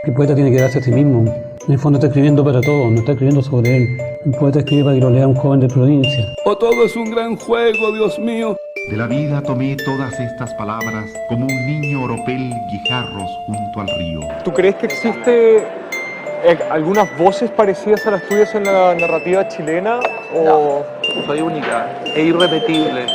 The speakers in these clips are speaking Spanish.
El poeta tiene que darse a sí mismo. En el fondo está escribiendo para todos, no está escribiendo sobre él. Un poeta escribe para que lo lea un joven de provincia. O todo es un gran juego, Dios mío. De la vida tomé todas estas palabras como un niño oropel guijarros junto al río. ¿Tú crees que existe algunas voces parecidas a las tuyas en la narrativa chilena? No, soy única e irrepetible.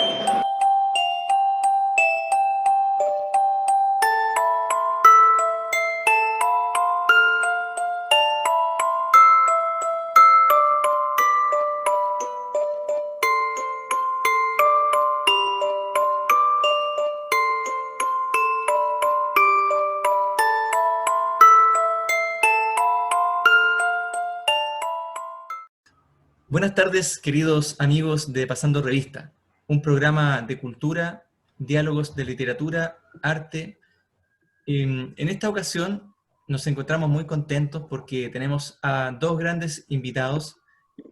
Buenas tardes, queridos amigos de Pasando Revista, un programa de cultura, diálogos de literatura, arte. En esta ocasión nos encontramos muy contentos porque tenemos a dos grandes invitados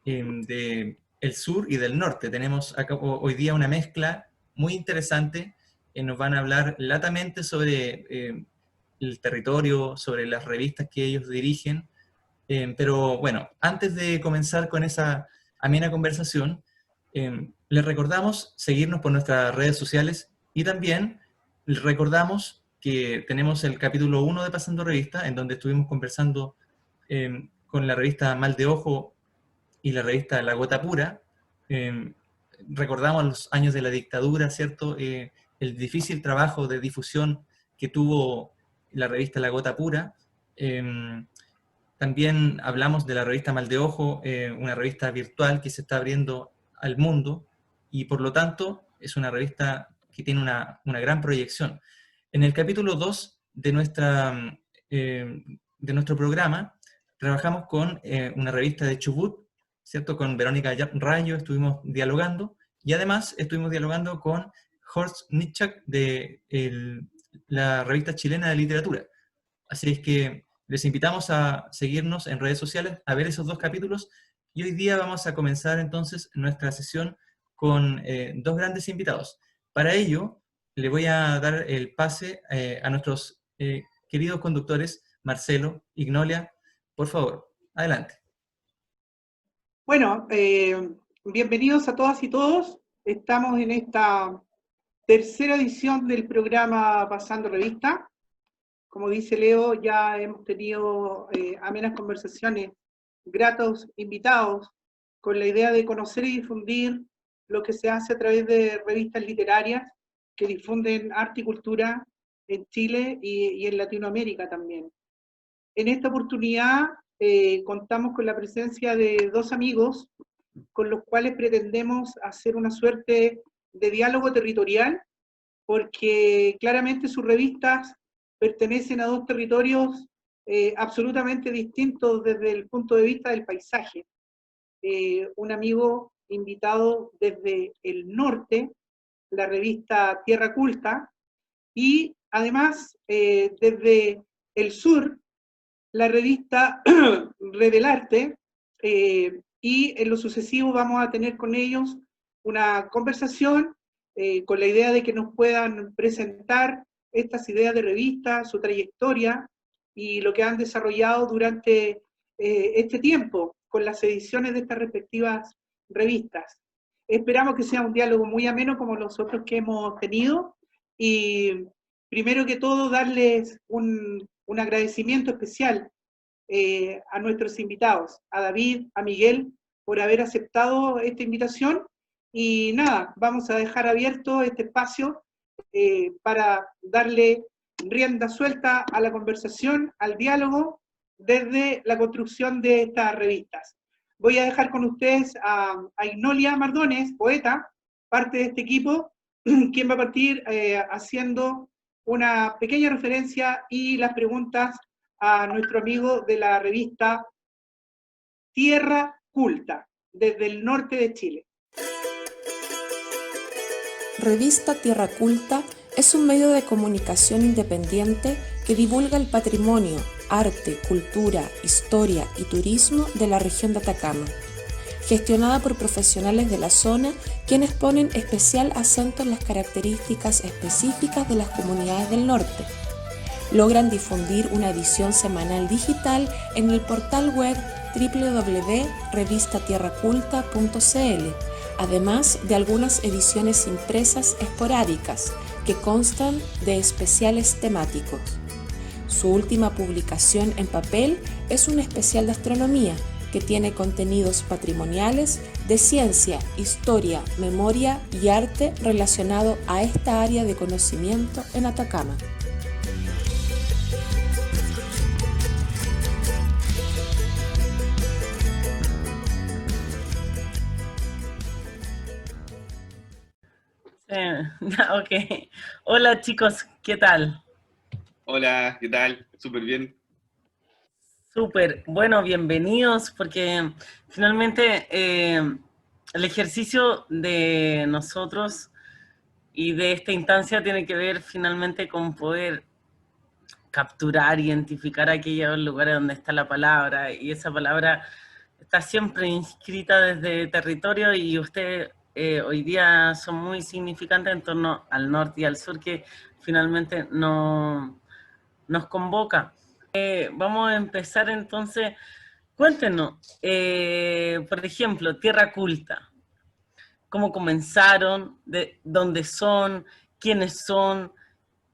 del sur y del norte. Tenemos acá hoy día una mezcla muy interesante. Nos van a hablar latamente sobre el territorio, sobre las revistas que ellos dirigen. Pero bueno, antes de comenzar con esa amena conversación, les recordamos seguirnos por nuestras redes sociales y también les recordamos que tenemos el capítulo 1 de Pasando Revista, en donde estuvimos conversando con la revista Mal de Ojo y la revista La Gota Pura. Recordamos los años de la dictadura, ¿cierto? El difícil trabajo de difusión que tuvo la revista La Gota Pura. También hablamos de la revista Mal de Ojo, una revista virtual que se está abriendo al mundo y por lo tanto es una revista que tiene una gran proyección. En el capítulo 2 de nuestro programa trabajamos con una revista de Chubut, ¿cierto? Con Verónica Rayo estuvimos dialogando y además estuvimos dialogando con Horst Nitschak de la revista chilena de literatura. Así es que les invitamos a seguirnos en redes sociales, a ver esos dos capítulos, y hoy día vamos a comenzar entonces nuestra sesión con dos grandes invitados. Para ello, le voy a dar el pase a nuestros queridos conductores, Marcelo, Ignolia, por favor, adelante. Bueno, bienvenidos a todas y todos. Estamos en esta tercera edición del programa Pasando Revista. Como dice Leo, ya hemos tenido amenas conversaciones, gratos invitados, con la idea de conocer y difundir lo que se hace a través de revistas literarias que difunden arte y cultura en Chile y en Latinoamérica también. En esta oportunidad contamos con la presencia de dos amigos con los cuales pretendemos hacer una suerte de diálogo territorial, porque claramente sus revistas pertenecen a dos territorios absolutamente distintos desde el punto de vista del paisaje. Un amigo invitado desde el norte, la revista Tierra Culta, y además desde el sur, la revista Revelarte, y en lo sucesivo vamos a tener con ellos una conversación con la idea de que nos puedan presentar estas ideas de revista, su trayectoria y lo que han desarrollado durante este tiempo con las ediciones de estas respectivas revistas. Esperamos que sea un diálogo muy ameno como los otros que hemos tenido y primero que todo darles un agradecimiento especial a nuestros invitados, a David, a Miguel, por haber aceptado esta invitación y nada, vamos a dejar abierto este espacio para darle rienda suelta a la conversación, al diálogo, desde la construcción de estas revistas. Voy a dejar con ustedes a Ignolia Mardones, poeta, parte de este equipo, quien va a partir haciendo una pequeña referencia y las preguntas a nuestro amigo de la revista Tierra Culta, desde el norte de Chile. Revista Tierra Culta es un medio de comunicación independiente que divulga el patrimonio, arte, cultura, historia y turismo de la región de Atacama, gestionada por profesionales de la zona, quienes ponen especial acento en las características específicas de las comunidades del norte. logran difundir una edición semanal digital en el portal web www.revistatierraculta.cl, además de algunas ediciones impresas esporádicas que constan de especiales temáticos. Su última publicación en papel es un especial de astronomía que tiene contenidos patrimoniales de ciencia, historia, memoria y arte relacionado a esta área de conocimiento en Atacama. Ok. Hola chicos, ¿qué tal? Hola, ¿qué tal? Súper bien. Súper. Bueno, bienvenidos porque finalmente el ejercicio de nosotros y de esta instancia tiene que ver finalmente con poder capturar, identificar aquellos lugares donde está la palabra, y esa palabra está siempre inscrita desde territorio, y ustedes hoy día son muy significantes en torno al norte y al sur, que finalmente nos convoca. Vamos a empezar entonces. Cuéntenos, por ejemplo, Tierra Culta. ¿Cómo comenzaron? ¿De dónde son? ¿Quiénes son?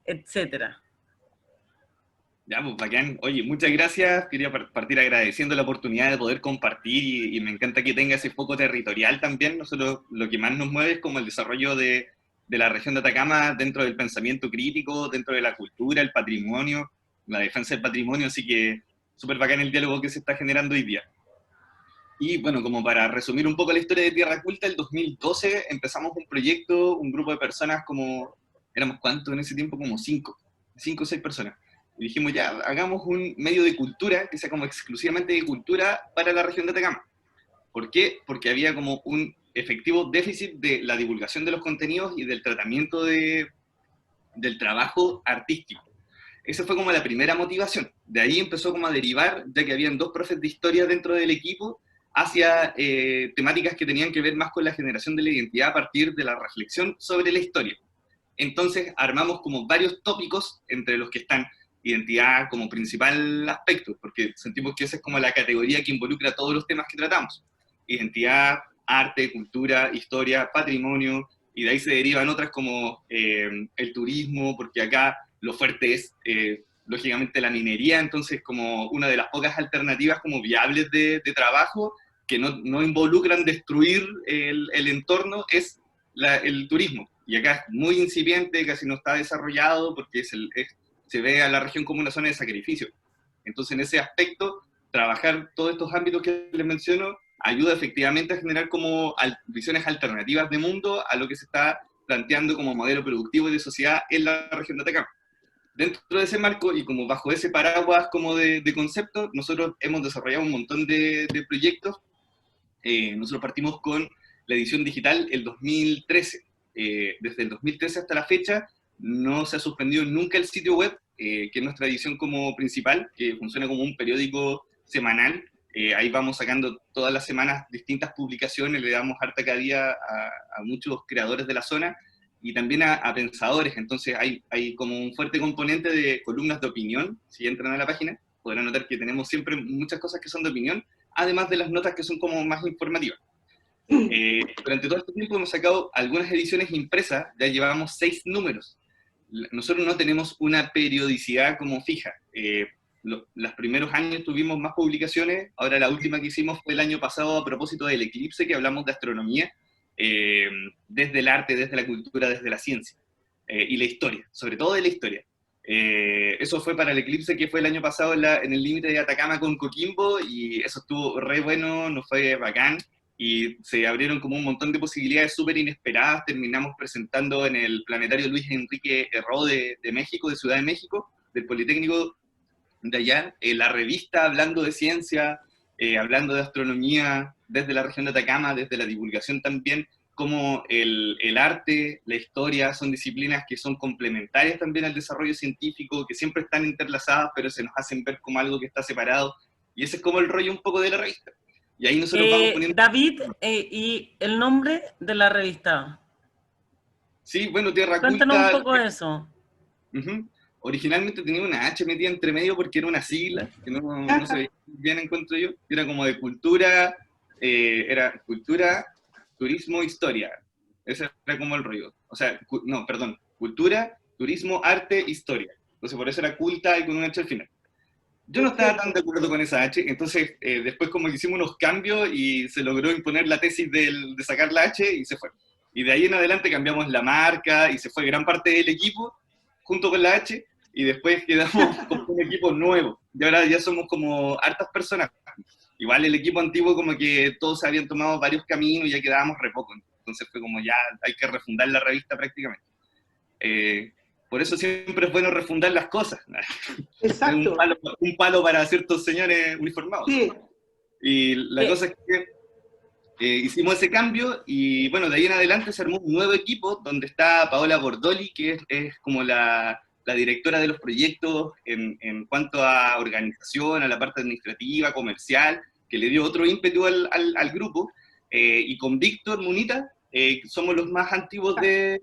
Etcétera. Ya, pues bacán. Oye, muchas gracias. Quería partir agradeciendo la oportunidad de poder compartir y me encanta que tenga ese foco territorial también. Nosotros lo que más nos mueve es como el desarrollo de la región de Atacama dentro del pensamiento crítico, dentro de la cultura, el patrimonio, la defensa del patrimonio, así que súper bacán el diálogo que se está generando hoy día. Y bueno, como para resumir un poco la historia de Tierra Culta, el 2012 empezamos un proyecto, un grupo de personas como, éramos ¿cuántos en ese tiempo? Como 5 o 6 personas. Y dijimos, ya, hagamos un medio de cultura que sea como exclusivamente de cultura para la región de Atacama. ¿Por qué? Porque había como un efectivo déficit de la divulgación de los contenidos y del tratamiento del trabajo artístico. Esa fue como la primera motivación. De ahí empezó como a derivar, ya que habían 2 profes de historia dentro del equipo, hacia temáticas que tenían que ver más con la generación de la identidad a partir de la reflexión sobre la historia. Entonces armamos como varios tópicos, entre los que están identidad como principal aspecto, porque sentimos que esa es como la categoría que involucra todos los temas que tratamos. Identidad, arte, cultura, historia, patrimonio, y de ahí se derivan otras como el turismo, porque acá lo fuerte es, lógicamente, la minería, entonces como una de las pocas alternativas como viables de trabajo, que no involucran destruir el entorno, es el turismo. Y acá es muy incipiente, casi no está desarrollado, porque se ve a la región como una zona de sacrificio. Entonces, en ese aspecto, trabajar todos estos ámbitos que les menciono ayuda efectivamente a generar como visiones alternativas de mundo a lo que se está planteando como modelo productivo y de sociedad en la región de Atacama. Dentro de ese marco y como bajo ese paraguas como de concepto, nosotros hemos desarrollado un montón de proyectos. Nosotros partimos con la edición digital el 2013. Desde el 2013 hasta la fecha no se ha suspendido nunca el sitio web, que es nuestra edición como principal, que funciona como un periódico semanal. Ahí vamos sacando todas las semanas distintas publicaciones, le damos harta cabida a muchos creadores de la zona, y también a pensadores. Entonces hay como un fuerte componente de columnas de opinión. Si entran a la página podrán notar que tenemos siempre muchas cosas que son de opinión, además de las notas que son como más informativas. Durante todo este tiempo hemos sacado algunas ediciones impresas, ya llevamos 6 números. Nosotros no tenemos una periodicidad como fija. Los primeros años tuvimos más publicaciones, ahora la última que hicimos fue el año pasado a propósito del eclipse, que hablamos de astronomía, desde el arte, desde la cultura, desde la ciencia, y la historia, sobre todo de la historia. Eso fue para el eclipse que fue el año pasado en el límite de Atacama con Coquimbo, y eso estuvo re bueno, nos fue bacán, y se abrieron como un montón de posibilidades súper inesperadas. Terminamos presentando en el Planetario Luis Enrique Herró de México, de Ciudad de México, del Politécnico de allá, la revista hablando de ciencia, hablando de astronomía, desde la región de Atacama, desde la divulgación también, como el arte, la historia, son disciplinas que son complementarias también al desarrollo científico, que siempre están interlazadas, pero se nos hacen ver como algo que está separado, y ese es como el rollo un poco de la revista. Y ahí nosotros vamos poniendo... David, ¿y el nombre de la revista? Sí, bueno, Tierra Culta... Cuéntanos un poco de eso. originalmente tenía una H metida entre medio porque era una sigla, que no se veía bien, encuentro yo, era como de cultura, era cultura, turismo, historia. Ese era como el rollo. O sea, no, perdón, cultura, turismo, arte, historia. Entonces por eso era culta y con una H al final. Yo no estaba tan de acuerdo con esa H, entonces después como que hicimos unos cambios y se logró imponer la tesis de sacar la H y se fue. Y de ahí en adelante cambiamos la marca y se fue gran parte del equipo junto con la H y después quedamos como un equipo nuevo. Y ahora ya somos como hartas personas. Igual el equipo antiguo como que todos habían tomado varios caminos y ya quedábamos re poco. Entonces fue como ya hay que refundar la revista prácticamente. Por eso siempre es bueno refundar las cosas. Exacto. Un palo para ciertos señores uniformados. Sí. Y la cosa es que hicimos ese cambio y bueno, de ahí en adelante se armó un nuevo equipo donde está Paola Bordoli, que es como la directora de los proyectos en cuanto a organización, a la parte administrativa, comercial, que le dio otro ímpetu al grupo. Y con Víctor Munita, somos los más antiguos de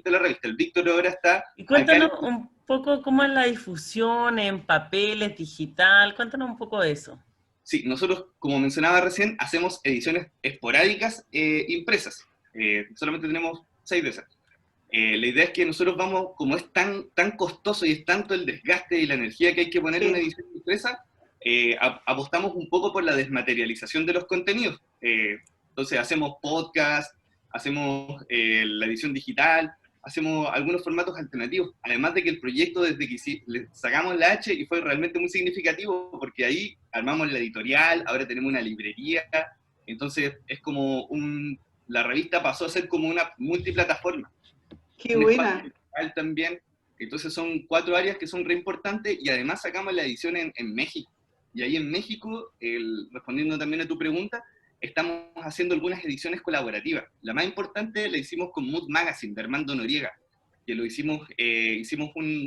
la revista. El Víctor ahora está... Y cuéntanos un poco cómo es la difusión en papeles, digital, cuéntanos un poco de eso. Sí, nosotros, como mencionaba recién, hacemos ediciones esporádicas impresas. Solamente tenemos 6 de esas. La idea es que nosotros vamos, como es tan costoso y es tanto el desgaste y la energía que hay que poner en una edición impresa, apostamos un poco por la desmaterialización de los contenidos. Entonces hacemos podcast, hacemos la edición digital, hacemos algunos formatos alternativos, además de que el proyecto desde que le sacamos la H y fue realmente muy significativo, porque ahí armamos la editorial, ahora tenemos una librería, entonces es como la revista pasó a ser como una multiplataforma. ¡Qué buena! También, entonces son 4 áreas que son re importantes y además sacamos la edición en México. Y ahí en México, respondiendo también a tu pregunta, estamos haciendo algunas ediciones colaborativas. La más importante la hicimos con Mood Magazine, de Armando Noriega, que lo hicimos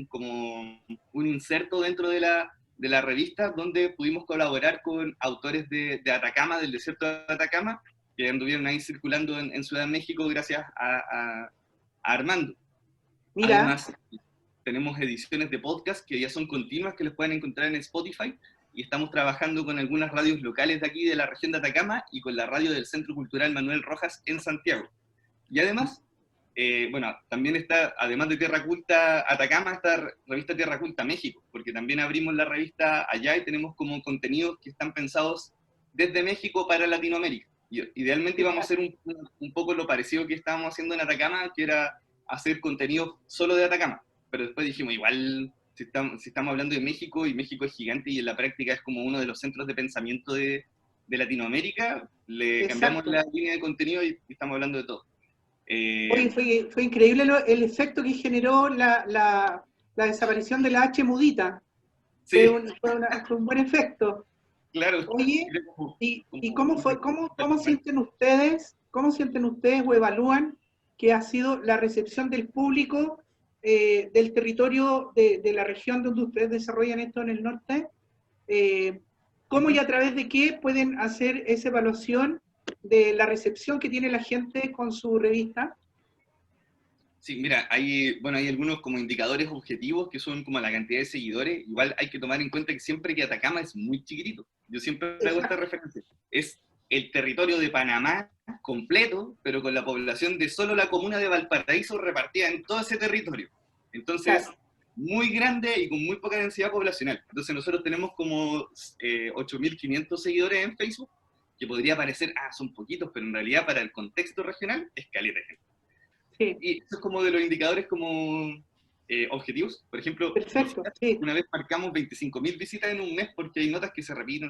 como un inserto dentro de la revista, donde pudimos colaborar con autores de Atacama, del desierto de Atacama, que anduvieron ahí circulando en Ciudad de México gracias a Armando. Mira. Además, tenemos ediciones de podcast que ya son continuas, que les pueden encontrar en Spotify, y estamos trabajando con algunas radios locales de aquí, de la región de Atacama, y con la radio del Centro Cultural Manuel Rojas en Santiago. Y además, bueno, también está, además de Tierra Culta Atacama, está revista Tierra Culta México, porque también abrimos la revista allá y tenemos como contenidos que están pensados desde México para Latinoamérica. Y idealmente íbamos a hacer un poco lo parecido que estábamos haciendo en Atacama, que era hacer contenido solo de Atacama. Pero después dijimos, igual, si estamos hablando de México, y México es gigante y en la práctica es como uno de los centros de pensamiento de Latinoamérica, le cambiamos la línea de contenido y estamos hablando de todo. Oye, fue increíble el efecto que generó la desaparición de la H mudita. Sí. Fue un buen efecto. Claro. Oye, ¿y cómo sienten ustedes o evalúan que ha sido la recepción del público del territorio de la región donde ustedes desarrollan esto en el norte? ¿Cómo y a través de qué pueden hacer esa evaluación de la recepción que tiene la gente con su revista? Sí, mira, hay algunos como indicadores objetivos que son como la cantidad de seguidores. Igual hay que tomar en cuenta que siempre que Atacama es muy chiquitito. Yo siempre hago esta referencia. Es el territorio de Panamá completo, pero con la población de solo la comuna de Valparaíso repartida en todo ese territorio. Entonces, muy grande y con muy poca densidad poblacional. Entonces nosotros tenemos como 8.500 seguidores en Facebook, que podría parecer, son poquitos, pero en realidad para el contexto regional es caleta de gente. Sí. Y eso es como de los indicadores como objetivos. Por ejemplo, una vez marcamos 25.000 visitas en un mes porque hay notas que se repiten.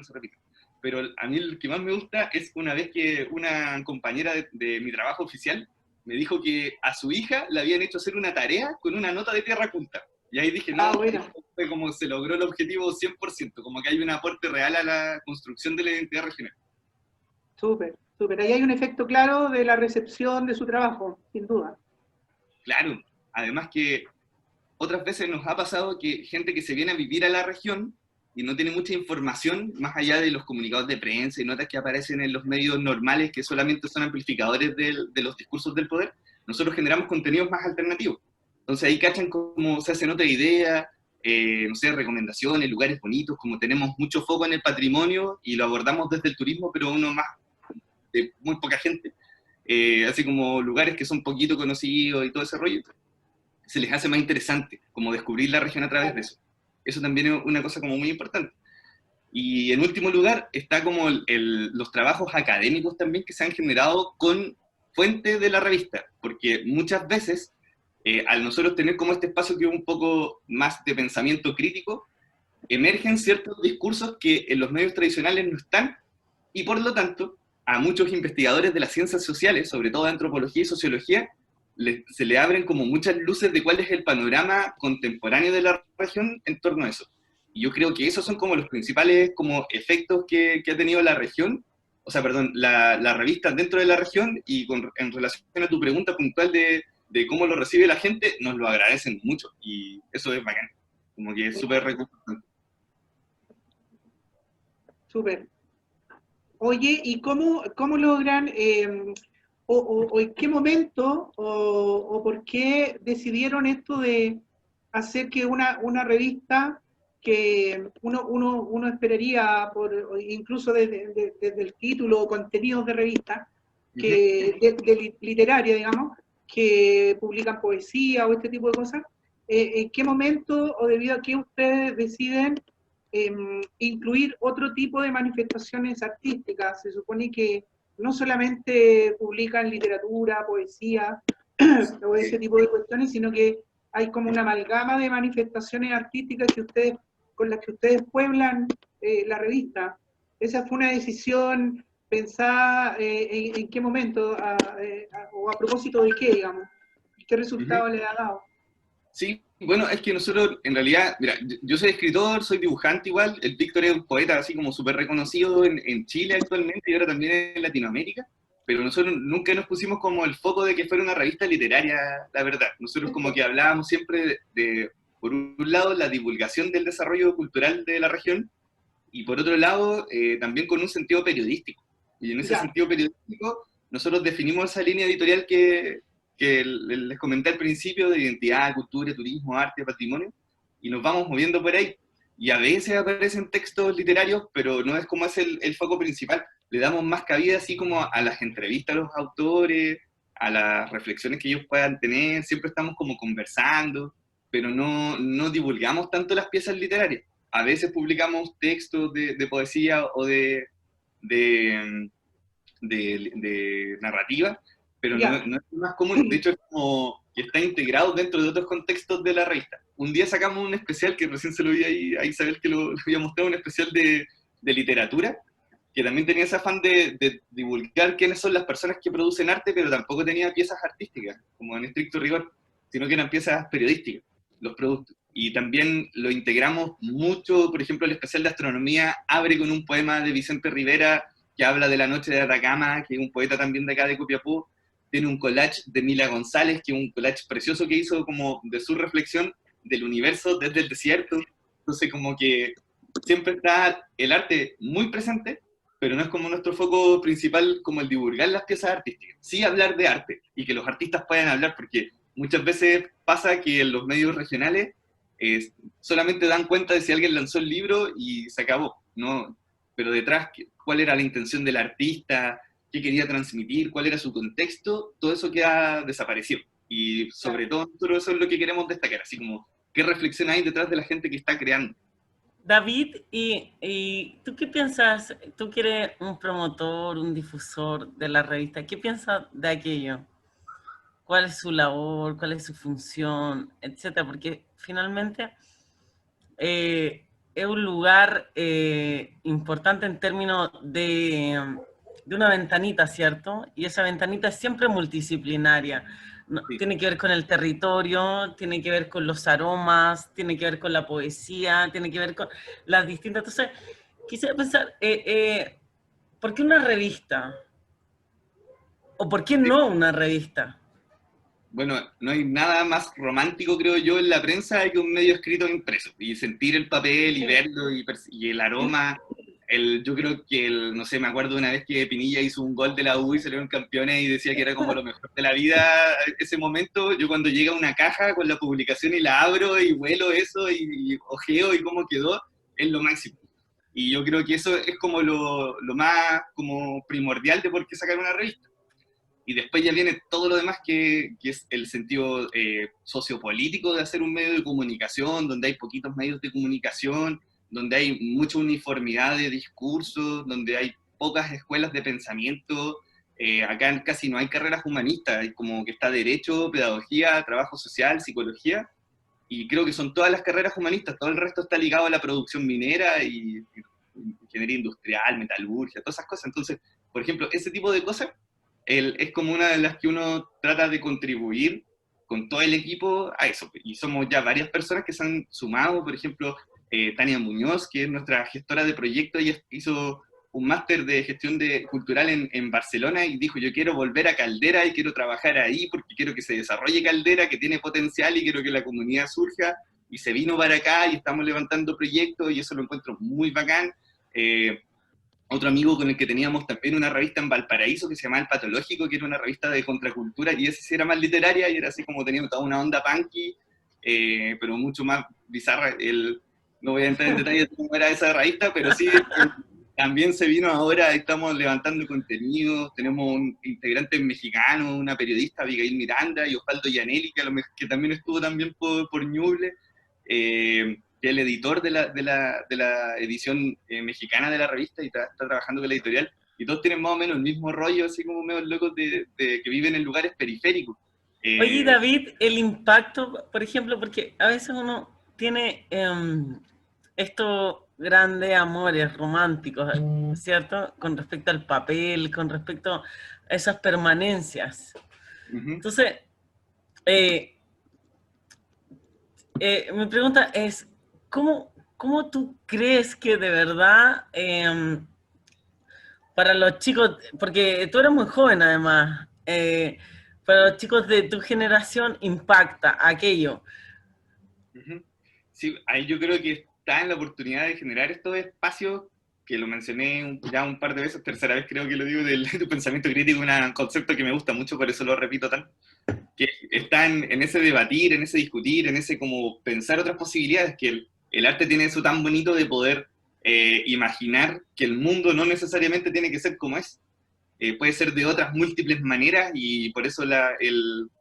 Pero a mí el que más me gusta es una vez que una compañera de mi trabajo oficial me dijo que a su hija le habían hecho hacer una tarea con una nota de Tierra Culta. Y ahí dije, bueno, fue como se logró el objetivo 100%, como que hay un aporte real a la construcción de la identidad regional. Súper. Ahí hay un efecto claro de la recepción de su trabajo, sin duda. Claro, además que otras veces nos ha pasado que gente que se viene a vivir a la región y no tiene mucha información, más allá de los comunicados de prensa y notas que aparecen en los medios normales, que solamente son amplificadores de los discursos del poder, nosotros generamos contenidos más alternativos. Entonces ahí cachan cómo se hace nota de idea, no sé, recomendaciones, lugares bonitos, como tenemos mucho foco en el patrimonio y lo abordamos desde el turismo, pero uno más de muy poca gente, así como lugares que son poquito conocidos y todo ese rollo, se les hace más interesante, como descubrir la región a través de eso. Eso también es una cosa como muy importante. Y en último lugar está como los trabajos académicos también que se han generado con fuente de la revista, porque muchas veces, al nosotros tener como este espacio que es un poco más de pensamiento crítico, emergen ciertos discursos que en los medios tradicionales no están, y por lo tanto, a muchos investigadores de las ciencias sociales, sobre todo de antropología y sociología, se le abren como muchas luces de cuál es el panorama contemporáneo de la región en torno a eso. Y yo creo que esos son como los principales como efectos que ha tenido la región, o sea, perdón, la revista dentro de la región, y en relación a tu pregunta puntual de cómo lo recibe la gente, nos lo agradecen mucho, y eso es bacán, como que es súper reconfortante. Súper. Oye, ¿y cómo logran, o en qué momento, o por qué decidieron esto de hacer que una revista que uno esperaría, incluso desde el título o contenidos de revista, literaria, digamos, que publican poesía o este tipo de cosas, ¿en qué momento o debido a qué ustedes deciden incluir otro tipo de manifestaciones artísticas? Se supone que no solamente publican literatura, poesía o ese tipo de cuestiones, sino que hay como una amalgama de manifestaciones artísticas con las que ustedes pueblan la revista. ¿Esa fue una decisión pensada en qué momento, o a propósito de qué, digamos? ¿Qué resultado le ha dado? Sí, bueno, es que nosotros, en realidad, mira, yo soy escritor, soy dibujante igual, el Víctor es un poeta así como súper reconocido en Chile actualmente y ahora también en Latinoamérica, pero nosotros nunca nos pusimos como el foco de que fuera una revista literaria, la verdad. Nosotros como que hablábamos siempre por un lado, la divulgación del desarrollo cultural de la región, y por otro lado, también con un sentido periodístico. Y en ese sentido periodístico, nosotros definimos esa línea editorial que les comenté al principio, de identidad, cultura, turismo, arte, patrimonio, y nos vamos moviendo por ahí. Y a veces aparecen textos literarios, pero no es como es el foco principal. Le damos más cabida así como a las entrevistas a los autores, a las reflexiones que ellos puedan tener, siempre estamos como conversando, pero no divulgamos tanto las piezas literarias. A veces publicamos textos de poesía o de narrativa, pero no es más común. De hecho, es como que está integrado dentro de otros contextos de la revista. Un día sacamos un especial, que recién se lo vi a Isabel, que lo había mostrado, un especial de literatura, que también tenía ese afán de divulgar quiénes son las personas que producen arte, pero tampoco tenía piezas artísticas, como en estricto rigor, sino que eran piezas periodísticas, los productos. Y también lo integramos mucho, por ejemplo, el especial de astronomía abre con un poema de Vicente Rivera, que habla de la noche de Atacama, que es un poeta también de acá de Copiapó. Tiene un collage de Mila González, que es un collage precioso que hizo como de su reflexión del universo desde el desierto. Entonces como que siempre está el arte muy presente, pero no es como nuestro foco principal como el divulgar las piezas artísticas. Sí hablar de arte, y que los artistas puedan hablar, porque muchas veces pasa que en los medios regionales solamente dan cuenta de si alguien lanzó el libro y se acabó, ¿no? Pero detrás, ¿cuál era la intención del artista? ¿Qué quería transmitir? ¿Cuál era su contexto? Todo eso queda desaparecido. Y sobre todo nosotros eso es lo que queremos destacar, así como qué reflexión hay detrás de la gente que está creando. David, ¿y tú qué piensas? Tú que eres un promotor, un difusor de la revista, ¿qué piensas de aquello? ¿Cuál es su labor? ¿Cuál es su función? Etcétera, porque finalmente es un lugar importante en términos de una ventanita, ¿cierto? Y esa ventanita es siempre multidisciplinaria. Sí. Tiene que ver con el territorio, tiene que ver con los aromas, tiene que ver con la poesía, tiene que ver con las distintas... Entonces, quisiera pensar, ¿por qué una revista? ¿O por qué no una revista? Bueno, no hay nada más romántico, creo yo, en la prensa que un medio escrito impreso. Y sentir el papel y verlo y el aroma yo creo que, no sé, me acuerdo una vez que Pinilla hizo un gol de la U y salieron campeones y decía que era como lo mejor de la vida ese momento. Yo cuando llega una caja con la publicación y la abro y vuelo eso y ojeo y cómo quedó, es lo máximo. Y yo creo que eso es como lo más como primordial de por qué sacar una revista. Y después ya viene todo lo demás que es el sentido sociopolítico de hacer un medio de comunicación, donde hay poquitos medios de comunicación, donde hay mucha uniformidad de discursos, donde hay pocas escuelas de pensamiento. Acá casi no hay carreras humanistas, hay como que está derecho, pedagogía, trabajo social, psicología, y creo que son todas las carreras humanistas, todo el resto está ligado a la producción minera y ingeniería industrial, metalurgia, todas esas cosas. Entonces, por ejemplo, ese tipo de cosas es como una de las que uno trata de contribuir con todo el equipo a eso. Y somos ya varias personas que se han sumado, por ejemplo, Tania Muñoz, que es nuestra gestora de proyectos, ella hizo un máster de gestión cultural en Barcelona y dijo, yo quiero volver a Caldera y quiero trabajar ahí porque quiero que se desarrolle Caldera, que tiene potencial y quiero que la comunidad surja, y se vino para acá y estamos levantando proyectos y eso lo encuentro muy bacán. Otro amigo con el que teníamos también una revista en Valparaíso que se llamaba El Patológico, que era una revista de contracultura, y esa sí era más literaria y era así como tenía toda una onda punky, pero mucho más bizarra. No voy a entrar en detalles de cómo era esa revista, pero sí, también se vino ahora, estamos levantando contenido, tenemos un integrante mexicano, una periodista, Abigail Miranda, y Osvaldo Yanelli, que también estuvo también por Ñuble, que es el editor de la edición mexicana de la revista y está trabajando con la editorial, y todos tienen más o menos el mismo rollo, así como medio locos de que viven en lugares periféricos. Oye, David, el impacto, por ejemplo, porque a veces uno tiene estos grandes amores románticos, ¿cierto? Con respecto al papel, con respecto a esas permanencias. Entonces, mi pregunta es, ¿cómo tú crees que de verdad para los chicos, porque tú eres muy joven además, para los chicos de tu generación impacta aquello? Sí, ahí yo creo que está en la oportunidad de generar estos espacios, que lo mencioné ya un par de veces, tercera vez creo que lo digo, del pensamiento crítico, un concepto que me gusta mucho, por eso lo repito tanto, que está en ese debatir, en ese discutir, en ese como pensar otras posibilidades, que el arte tiene eso tan bonito de poder imaginar que el mundo no necesariamente tiene que ser como es, puede ser de otras múltiples maneras, y por eso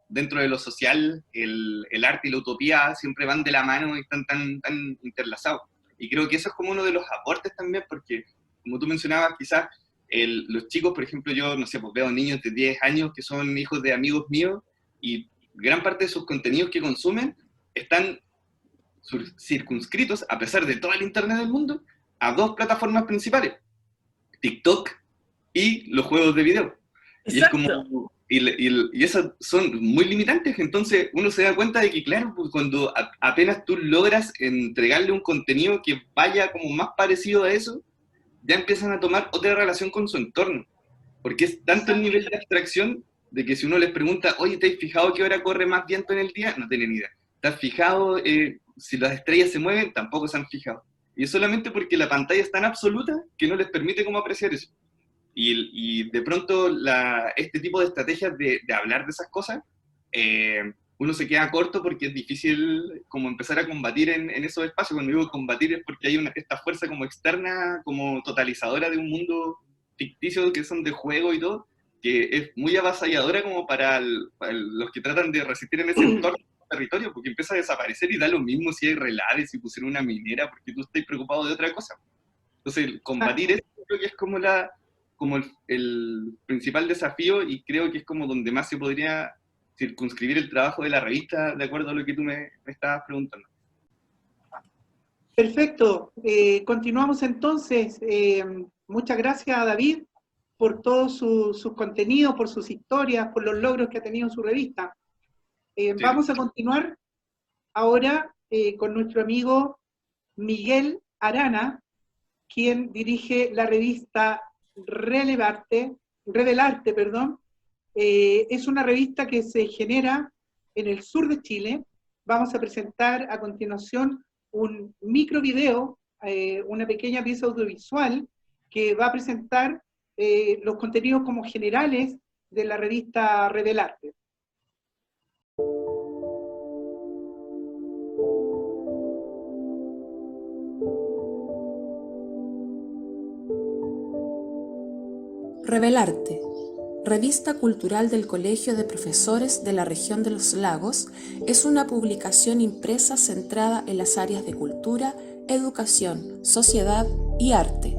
dentro de lo social, el arte y la utopía siempre van de la mano y están tan interlazados. Y creo que eso es como uno de los aportes también, porque, como tú mencionabas, quizás los chicos, por ejemplo, yo, no sé, pues veo niños de 10 años que son hijos de amigos míos, y gran parte de sus contenidos que consumen están circunscritos, a pesar de todo el internet del mundo, a dos plataformas principales, TikTok y los juegos de video. Exacto. Y es como... Y esas son muy limitantes, entonces uno se da cuenta de que, claro, pues cuando apenas tú logras entregarle un contenido que vaya como más parecido a eso, ya empiezan a tomar otra relación con su entorno, porque es tanto el nivel de abstracción de que si uno les pregunta, oye, ¿te has fijado qué hora corre más viento en el día? No tienen idea. ¿Te has fijado si las estrellas se mueven? Tampoco se han fijado. Y es solamente porque la pantalla es tan absoluta que no les permite como apreciar eso. Y de pronto este tipo de estrategias de hablar de esas cosas, uno se queda corto porque es difícil como empezar a combatir en esos espacios. Cuando digo combatir es porque hay esta fuerza como externa, como totalizadora de un mundo ficticio que son de juego y todo, que es muy avasalladora como para los que tratan de resistir en ese entorno territorio, porque empieza a desaparecer y da lo mismo si hay relaves, si pusieron una minera, porque tú estás preocupado de otra cosa. Entonces, combatir eso creo que es como el principal desafío, y creo que es como donde más se podría circunscribir el trabajo de la revista, de acuerdo a lo que tú me estabas preguntando. Perfecto. Continuamos entonces. Muchas gracias a David por todos sus contenidos, por sus historias, por los logros que ha tenido en su revista. Sí. Vamos a continuar ahora con nuestro amigo Miguel Arana, quien dirige la revista Revelarte, es una revista que se genera en el sur de Chile. Vamos a presentar a continuación un micro video, una pequeña pieza audiovisual que va a presentar los contenidos como generales de la revista Revelarte. Revelarte, revista cultural del Colegio de Profesores de la Región de los Lagos, es una publicación impresa centrada en las áreas de cultura, educación, sociedad y arte.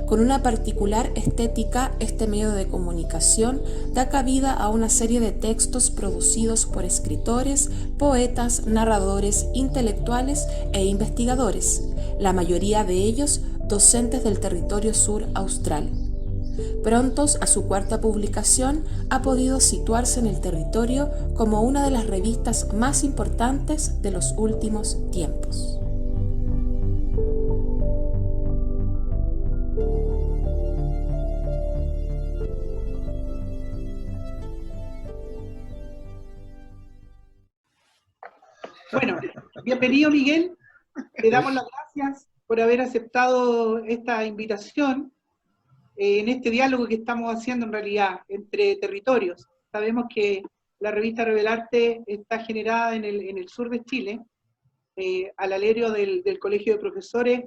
Con una particular estética, este medio de comunicación da cabida a una serie de textos producidos por escritores, poetas, narradores, intelectuales e investigadores, la mayoría de ellos docentes del territorio sur austral. Prontos a su cuarta publicación, ha podido situarse en el territorio como una de las revistas más importantes de los últimos tiempos. Bueno, bienvenido Miguel, le damos las gracias por haber aceptado esta invitación en este diálogo que estamos haciendo en realidad entre territorios. Sabemos que la revista Revelarte está generada en el sur de Chile, al alerio del Colegio de Profesores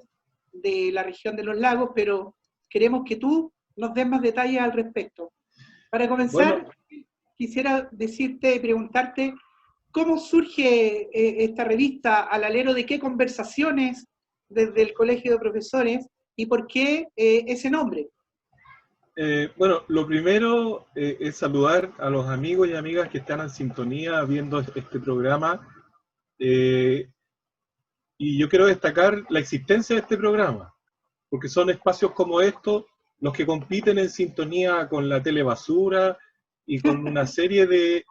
de la región de los lagos, pero queremos que tú nos des más detalles al respecto. Para comenzar, quisiera decirte y preguntarte, ¿cómo surge esta revista? ¿Al alero de qué conversaciones desde el Colegio de Profesores? ¿Y por qué ese nombre? Bueno, lo primero es saludar a los amigos y amigas que están en sintonía viendo este programa. Y yo quiero destacar la existencia de este programa, porque son espacios como estos los que compiten en sintonía con la telebasura y con una serie de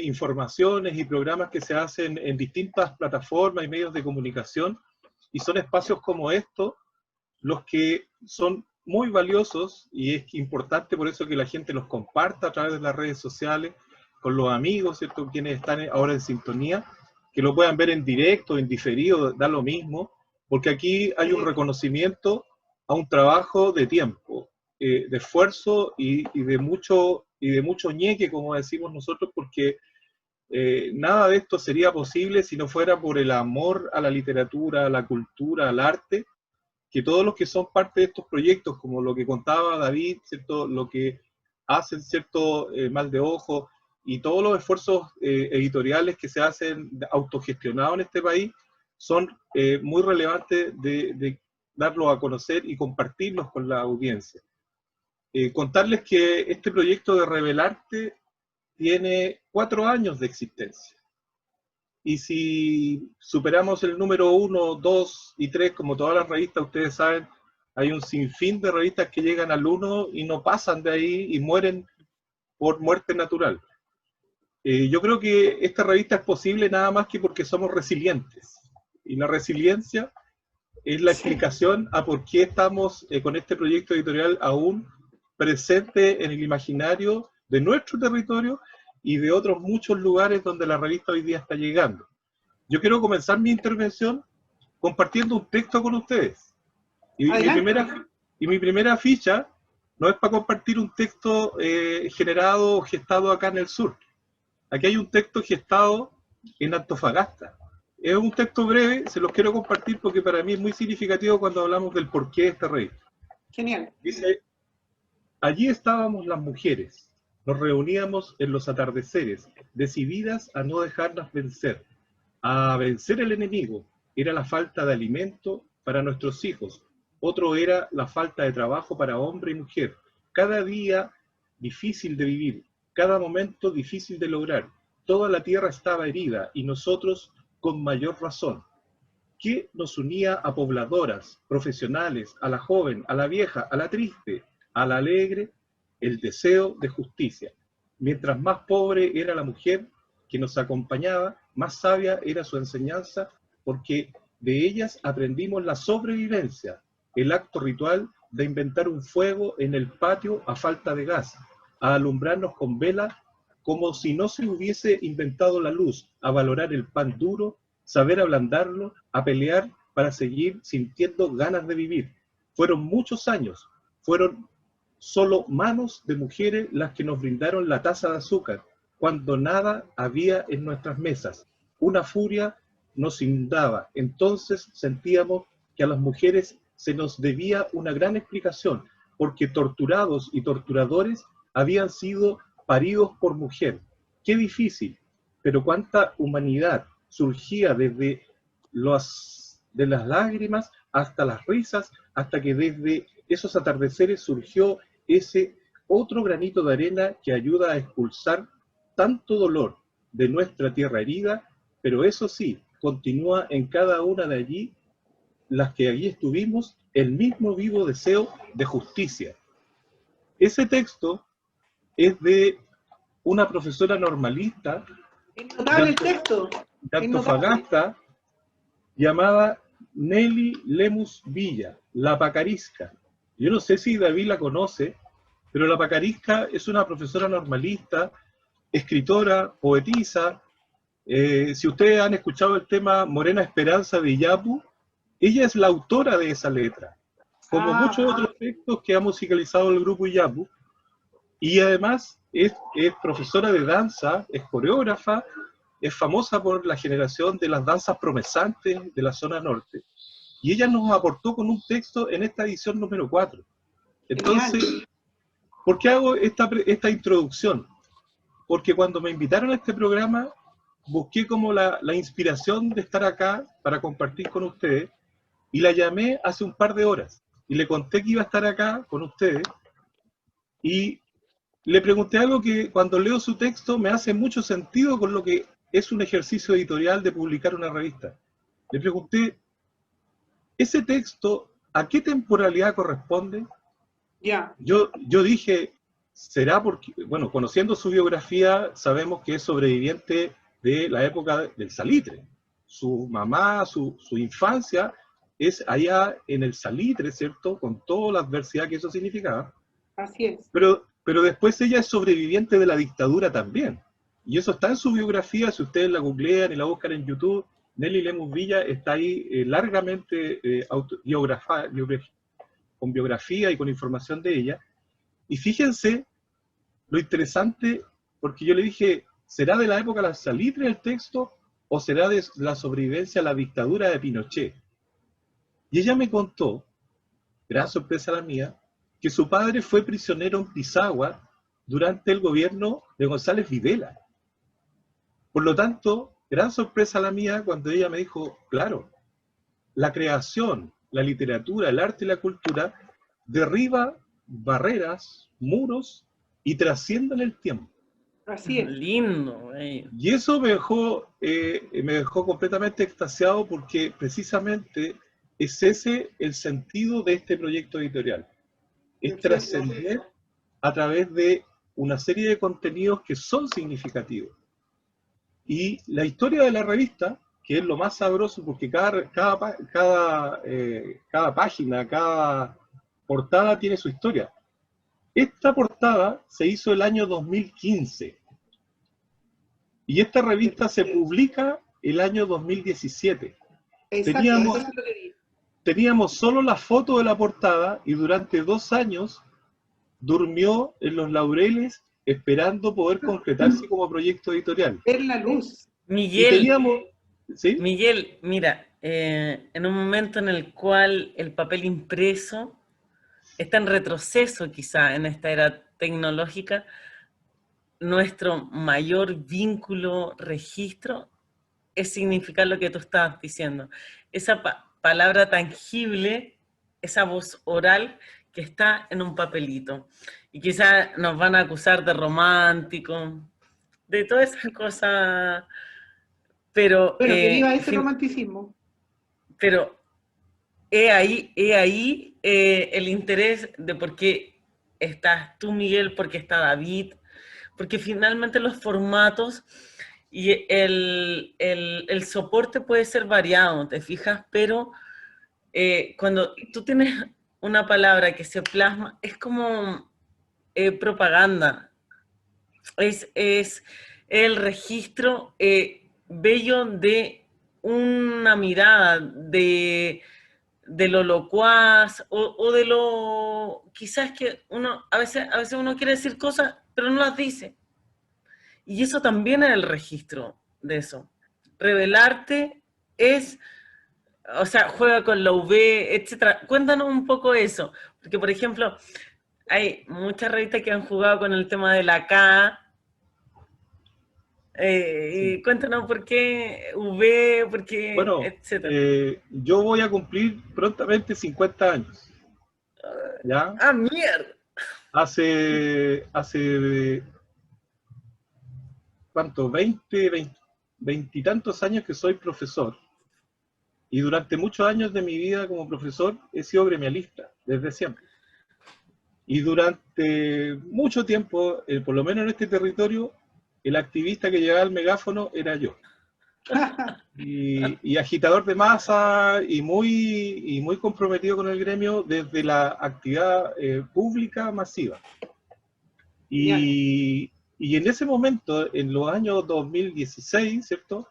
informaciones y programas que se hacen en distintas plataformas y medios de comunicación, y son espacios como estos los que son muy valiosos, y es importante por eso que la gente los comparta a través de las redes sociales, con los amigos, ¿cierto?, quienes están ahora en sintonía, que lo puedan ver en directo, en diferido, da lo mismo, porque aquí hay un reconocimiento a un trabajo de tiempo, de esfuerzo y de mucho ñeque, como decimos nosotros, porque nada de esto sería posible si no fuera por el amor a la literatura, a la cultura, al arte, que todos los que son parte de estos proyectos, como lo que contaba David, ¿cierto?, lo que hacen, ¿cierto?, Mal de Ojo, y todos los esfuerzos editoriales que se hacen autogestionados en este país, son muy relevantes de darlos a conocer y compartirlos con la audiencia. Contarles que este proyecto de Revelarte tiene 4 años de existencia. Y si superamos el número 1, 2 y 3, como todas las revistas, ustedes saben, hay un sinfín de revistas que llegan al 1 y no pasan de ahí y mueren por muerte natural. Yo creo que esta revista es posible nada más que porque somos resilientes. Y la resiliencia es la explicación a por qué estamos con este proyecto editorial aún presente en el imaginario de nuestro territorio y de otros muchos lugares donde la revista hoy día está llegando. Yo quiero comenzar mi intervención compartiendo un texto con ustedes. Y mi primera ficha no es para compartir un texto generado o gestado acá en el sur. Aquí hay un texto gestado en Antofagasta. Es un texto breve, se los quiero compartir porque para mí es muy significativo cuando hablamos del porqué de esta revista. Genial. Dice: allí estábamos las mujeres, nos reuníamos en los atardeceres, decididas a no dejarnos vencer, a vencer el enemigo. Era la falta de alimento para nuestros hijos, otro era la falta de trabajo para hombre y mujer. Cada día difícil de vivir, cada momento difícil de lograr. Toda la tierra estaba herida y nosotros con mayor razón. ¿Qué nos unía a pobladoras, profesionales, a la joven, a la vieja, a la triste, a la alegre? El deseo de justicia. Mientras más pobre era la mujer que nos acompañaba, más sabia era su enseñanza, porque de ellas aprendimos la sobrevivencia, el acto ritual de inventar un fuego en el patio a falta de gas, a alumbrarnos con vela como si no se hubiese inventado la luz, a valorar el pan duro, saber ablandarlo, a pelear para seguir sintiendo ganas de vivir. Fueron muchos años, fueron solo manos de mujeres las que nos brindaron la taza de azúcar, cuando nada había en nuestras mesas. Una furia nos inundaba. Entonces sentíamos que a las mujeres se nos debía una gran explicación, porque torturados y torturadores habían sido paridos por mujer. Qué difícil, pero cuánta humanidad surgía desde de las lágrimas hasta las risas, hasta que desde esos atardeceres surgió ese otro granito de arena que ayuda a expulsar tanto dolor de nuestra tierra herida, pero eso sí, continúa en cada una de allí, las que allí estuvimos, el mismo vivo deseo de justicia. Ese texto es de una profesora normalista Es notable el texto. de Antofagasta, llamada Nelly Lemus Villa, la Pacarisca. Yo no sé si David la conoce, pero la Pacarisca es una profesora normalista, escritora, poetisa. Si ustedes han escuchado el tema Morena Esperanza de Iyapu, ella es la autora de esa letra, como muchos otros textos que ha musicalizado el grupo Iyapu, y además es profesora de danza, es coreógrafa, es famosa por la generación de las danzas promesantes de la zona norte, y ella nos aportó con un texto en esta edición número 4. Entonces, ¿por qué hago esta introducción? Porque cuando me invitaron a este programa, busqué como la inspiración de estar acá para compartir con ustedes, y la llamé hace un par de horas, y le conté que iba a estar acá con ustedes, y le pregunté algo que cuando leo su texto me hace mucho sentido con lo que es un ejercicio editorial de publicar una revista. Le pregunté, ¿ese texto a qué temporalidad corresponde? Ya. Yo dije, será porque, bueno, conociendo su biografía, sabemos que es sobreviviente de la época del Salitre. Su mamá, su infancia es allá en el Salitre, ¿cierto? Con toda la adversidad que eso significaba. Así es. Pero después ella es sobreviviente de la dictadura también. Y eso está en su biografía, si ustedes la googlean y la buscan en YouTube, Nelly Lemus Villa está ahí largamente con biografía y con información de ella. Y fíjense lo interesante, porque yo le dije, ¿será de la época de la Salitre el texto o será de la sobrevivencia a la dictadura de Pinochet? Y ella me contó, gran sorpresa la mía, que su padre fue prisionero en Pisagua durante el gobierno de González Videla. Por lo tanto, gran sorpresa la mía cuando ella me dijo, claro, la creación, la literatura, el arte y la cultura derriba barreras, muros y trascienden el tiempo. Así es. Lindo, Y eso me dejó completamente extasiado porque precisamente es ese el sentido de este proyecto editorial. Es trascender a través de una serie de contenidos que son significativos. Y la historia de la revista, que es lo más sabroso porque cada página, cada portada tiene su historia. Esta portada se hizo el año 2015. Y esta revista se publica el año 2017. Teníamos solo la foto de la portada y durante 2 años durmió en los laureles esperando poder concretarse como proyecto editorial. Ver la luz. Miguel, ¿sí? Miguel, mira, en un momento en el cual el papel impreso está en retroceso quizá en esta era tecnológica, nuestro mayor vínculo, registro, es significar lo que tú estabas diciendo. Esa palabra tangible, esa voz oral que está en un papelito. Y quizá nos van a acusar de romántico, de todas esas cosas, pero... Bueno, que viva ese romanticismo. Pero he ahí el interés de por qué estás tú, Miguel, por qué está David, porque finalmente los formatos y el soporte puede ser variado, ¿te fijas? Pero cuando tú tienes una palabra que se plasma, es como propaganda, es el registro bello de una mirada, de de lo locuaz, o de lo, quizás que uno, a veces uno quiere decir cosas, pero no las dice. Y eso también es el registro de eso. Revelarte es, o sea, juega con la V, etcétera. Cuéntanos un poco eso, porque por ejemplo, hay muchas revistas que han jugado con el tema de la K, y cuéntanos por qué V, por qué, Bueno, etcétera. yo voy a cumplir prontamente 50 años. ¿Ya? ¡Ah, mierda! Hace ¿cuánto? 20 y tantos años que soy profesor. Y durante muchos años de mi vida como profesor he sido gremialista, desde siempre. Y durante mucho tiempo, por lo menos en este territorio, el activista que llevaba el megáfono era yo. Y agitador de masa y muy comprometido con el gremio desde la actividad pública masiva. Y en ese momento, en los años 2016, ¿cierto?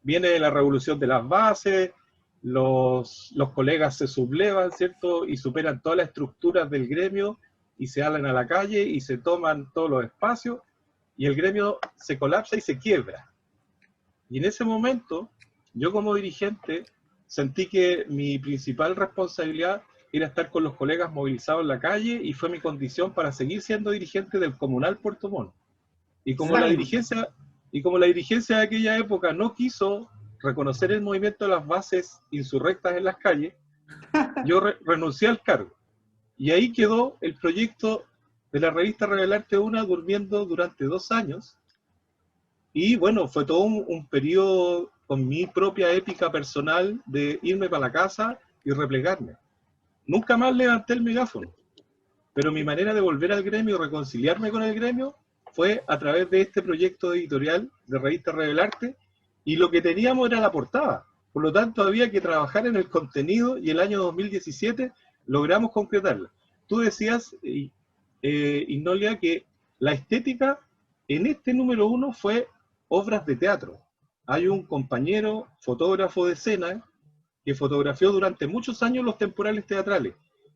Viene la revolución de las bases, los colegas se sublevan, ¿cierto? Y superan todas las estructuras del gremio y se salen a la calle y se toman todos los espacios y el gremio se colapsa y se quiebra. Y en ese momento, yo como dirigente sentí que mi principal responsabilidad era estar con los colegas movilizados en la calle y fue mi condición para seguir siendo dirigente del Comunal Puerto Montt. Y como la dirigencia de aquella época no quiso reconocer el movimiento de las bases insurrectas en las calles, yo renuncié al cargo. Y ahí quedó el proyecto de la revista Revelarte Una durmiendo durante 2 años. Y bueno, fue todo un periodo con mi propia épica personal de irme para la casa y replegarme. Nunca más levanté el megáfono, pero mi manera de volver al gremio y reconciliarme con el gremio fue a través de este proyecto editorial de revista Revelarte, y lo que teníamos era la portada. Por lo tanto, había que trabajar en el contenido y el año 2017 logramos concretarla. Tú decías, Ignolia, que la estética en este número 1 fue obras de teatro. Hay un compañero fotógrafo de escena que fotografió durante muchos años los temporales teatrales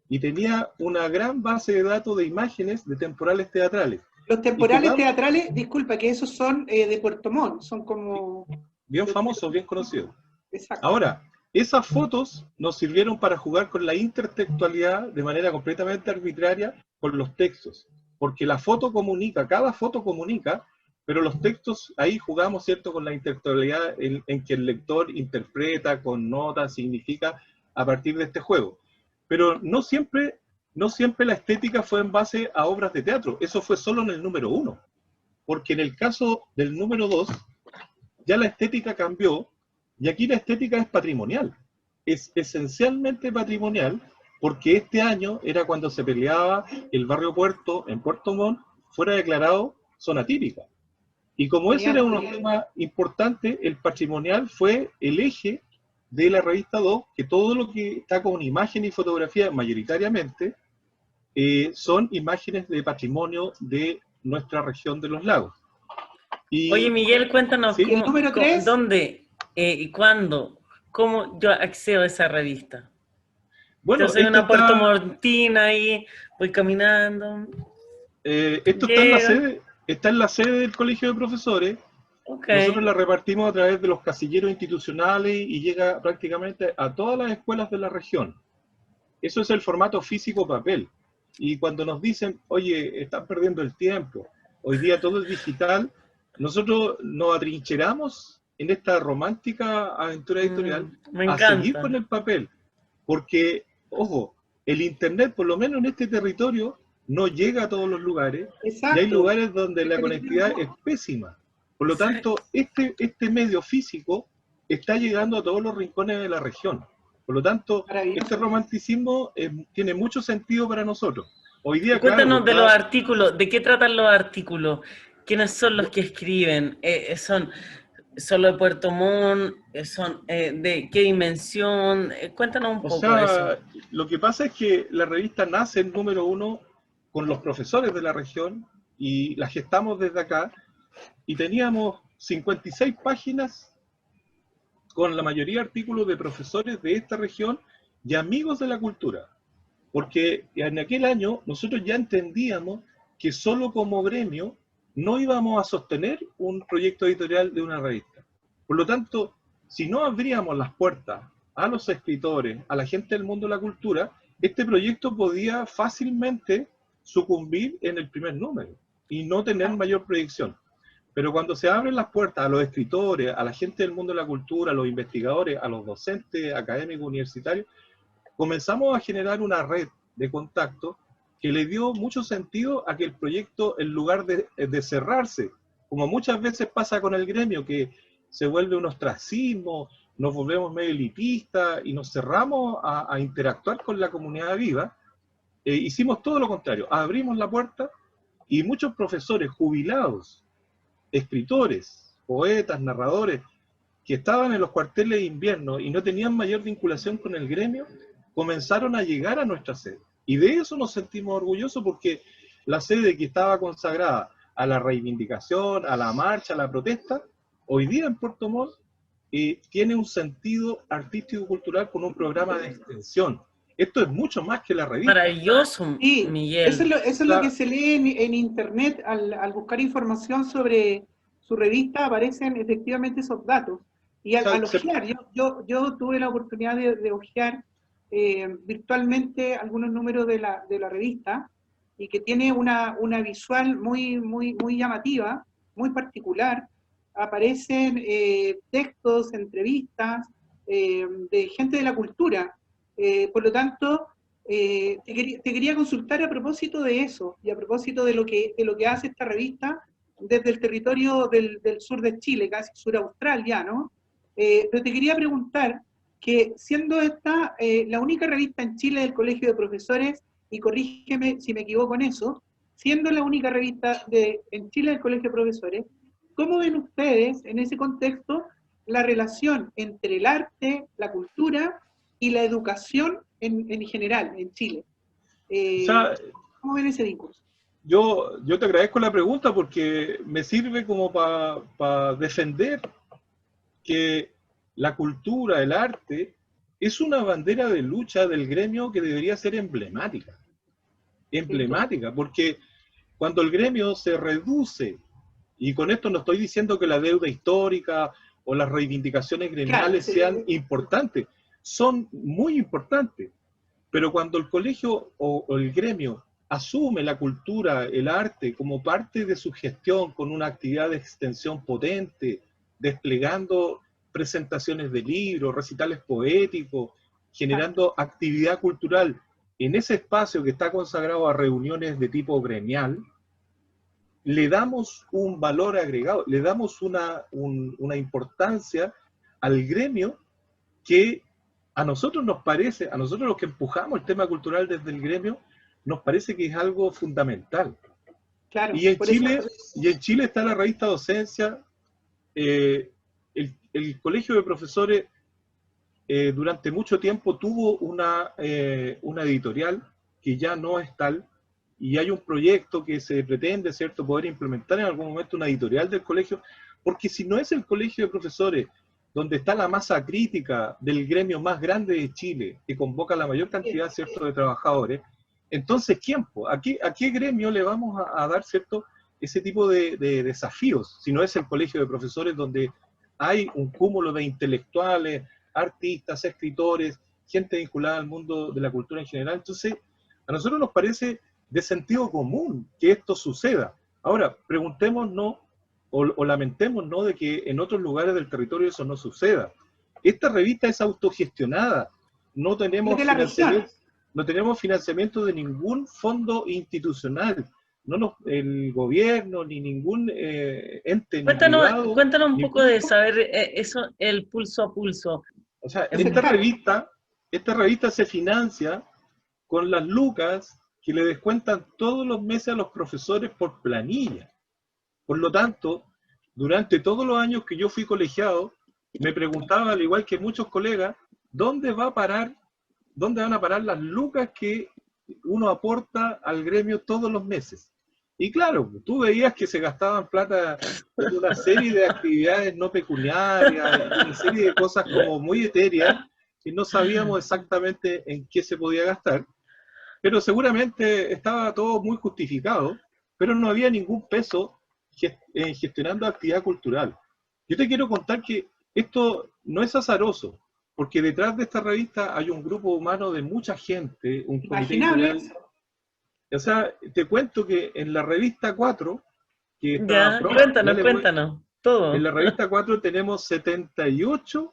y tenía una gran base de datos de imágenes de temporales teatrales. Los temporales teatrales, disculpa, que esos son de Puerto Montt, son como... Bien famosos, bien conocidos. Exacto. Ahora, esas fotos nos sirvieron para jugar con la intertextualidad de manera completamente arbitraria con los textos, porque la foto comunica, cada foto comunica, pero los textos, ahí jugamos, ¿cierto?, con la intertextualidad en que el lector interpreta, con notas, significa, a partir de este juego. Pero no siempre la estética fue en base a obras de teatro, eso fue solo en el número 1, porque en el caso del número 2, ya la estética cambió, y aquí la estética es patrimonial, es esencialmente patrimonial, porque este año era cuando se peleaba el barrio Puerto, en Puerto Montt, fuera declarado zona típica. Y como ese era un tema importante, el patrimonial fue el eje de la revista 2, que todo lo que está con imagen y fotografía mayoritariamente son imágenes de patrimonio de nuestra región de los lagos. Y, oye, Miguel, cuéntanos, ¿sí? ¿dónde y cuándo? ¿Cómo yo accedo a esa revista? Bueno, yo soy una Puerto Montina ahí, voy caminando. Esto está en la sede del Colegio de Profesores. Okay. Nosotros la repartimos a través de los casilleros institucionales y llega prácticamente a todas las escuelas de la región. Eso es el formato físico-papel. Y cuando nos dicen, oye, están perdiendo el tiempo, hoy día todo es digital, nosotros nos atrincheramos en esta romántica aventura editorial a seguir con el papel. Porque, ojo, el Internet, por lo menos en este territorio, no llega a todos los lugares. Exacto. Y hay lugares donde la conectividad es pésima. Por lo tanto, este medio físico está llegando a todos los rincones de la región. Por lo tanto, este romanticismo tiene mucho sentido para nosotros. Hoy día, cuéntanos de los artículos, ¿de qué tratan los artículos? ¿Quiénes son los que escriben? ¿Son solo de Puerto Montt? ¿Son de qué dimensión? Cuéntanos un poco de eso. Lo que pasa es que la revista nace en número 1 con los profesores de la región y la gestamos desde acá y teníamos 56 páginas con la mayoría de artículos de profesores de esta región y amigos de la cultura. Porque en aquel año nosotros ya entendíamos que solo como gremio no íbamos a sostener un proyecto editorial de una revista. Por lo tanto, si no abríamos las puertas a los escritores, a la gente del mundo de la cultura, este proyecto podía fácilmente sucumbir en el primer número y no tener mayor proyección. Pero cuando se abren las puertas a los escritores, a la gente del mundo de la cultura, a los investigadores, a los docentes académicos universitarios, comenzamos a generar una red de contacto que le dio mucho sentido a que el proyecto, en lugar de cerrarse, como muchas veces pasa con el gremio, que se vuelve un ostracismo, nos volvemos medio elitistas y nos cerramos a interactuar con la comunidad viva, hicimos todo lo contrario, abrimos la puerta y muchos profesores jubilados, escritores, poetas, narradores, que estaban en los cuarteles de invierno y no tenían mayor vinculación con el gremio, comenzaron a llegar a nuestra sede. Y de eso nos sentimos orgullosos, porque la sede que estaba consagrada a la reivindicación, a la marcha, a la protesta, hoy día en Puerto Montt tiene un sentido artístico-cultural con un programa de extensión. Esto es mucho más que la revista. Maravilloso, Sí, Miguel. eso es lo que se lee en internet al buscar información sobre su revista, aparecen efectivamente esos datos. Y al ojear, yo tuve la oportunidad de ojear virtualmente algunos números de la revista, y que tiene una visual muy llamativa, muy particular. Aparecen textos, entrevistas de gente de la cultura. Por lo tanto, te quería consultar a propósito de eso, y a propósito de lo que hace esta revista desde el territorio del sur de Chile, casi sur austral ya, ¿no? Pero te quería preguntar que, siendo esta la única revista en Chile del Colegio de Profesores, y corrígeme si me equivoco en eso, siendo la única revista en Chile del Colegio de Profesores, ¿cómo ven ustedes en ese contexto la relación entre el arte, la cultura y la educación en general en Chile? ¿Cómo ven ese vínculo? Yo te agradezco la pregunta, porque me sirve como para defender que la cultura, el arte, es una bandera de lucha del gremio que debería ser emblemática. Emblemática, porque cuando el gremio se reduce, y con esto no estoy diciendo que la deuda histórica o las reivindicaciones gremiales sean importantes, son muy importantes, pero cuando el colegio o el gremio asume la cultura, el arte como parte de su gestión, con una actividad de extensión potente, desplegando presentaciones de libros, recitales poéticos, generando actividad cultural en ese espacio que está consagrado a reuniones de tipo gremial, le damos un valor agregado, le damos una importancia al gremio que a nosotros nos parece, a nosotros los que empujamos el tema cultural desde el gremio, nos parece que es algo fundamental. Claro, y en Chile está la revista Docencia, el Colegio de Profesores durante mucho tiempo tuvo una editorial que ya no es tal, y hay un proyecto que se pretende, ¿cierto?, poder implementar en algún momento una editorial del colegio, porque si no es el Colegio de Profesores, donde está la masa crítica del gremio más grande de Chile, que convoca la mayor cantidad, ¿cierto?, de trabajadores, entonces, ¿quién? ¿A qué gremio le vamos a dar, ¿cierto?, ese tipo de desafíos? Si no es el Colegio de Profesores, donde hay un cúmulo de intelectuales, artistas, escritores, gente vinculada al mundo de la cultura en general. Entonces, a nosotros nos parece de sentido común que esto suceda. Ahora, preguntémonos o lamentémonos de que en otros lugares del territorio eso no suceda. Esta revista es autogestionada. No tenemos financiamiento de ningún fondo institucional. El gobierno, ni ningún ente. Cuéntanos un poco de saber eso, el pulso a pulso. O sea, esta revista se financia con las lucas que le descuentan todos los meses a los profesores por planilla. Por lo tanto, durante todos los años que yo fui colegiado, me preguntaba, al igual que muchos colegas, ¿dónde van a parar las lucas que uno aporta al gremio todos los meses? Y claro, tú veías que se gastaban plata en una serie de actividades no pecuniarias, una serie de cosas como muy etéreas, y no sabíamos exactamente en qué se podía gastar, pero seguramente estaba todo muy justificado, pero no había ningún peso gestionando actividad cultural. Yo te quiero contar que esto no es azaroso, porque detrás de esta revista hay un grupo humano de mucha gente, un comité Imaginable editorial. eso. O sea, te cuento que en la revista 4, que está Ya, pronto, cuéntanos, dale, cuéntanos, todo. en la revista 4 tenemos 78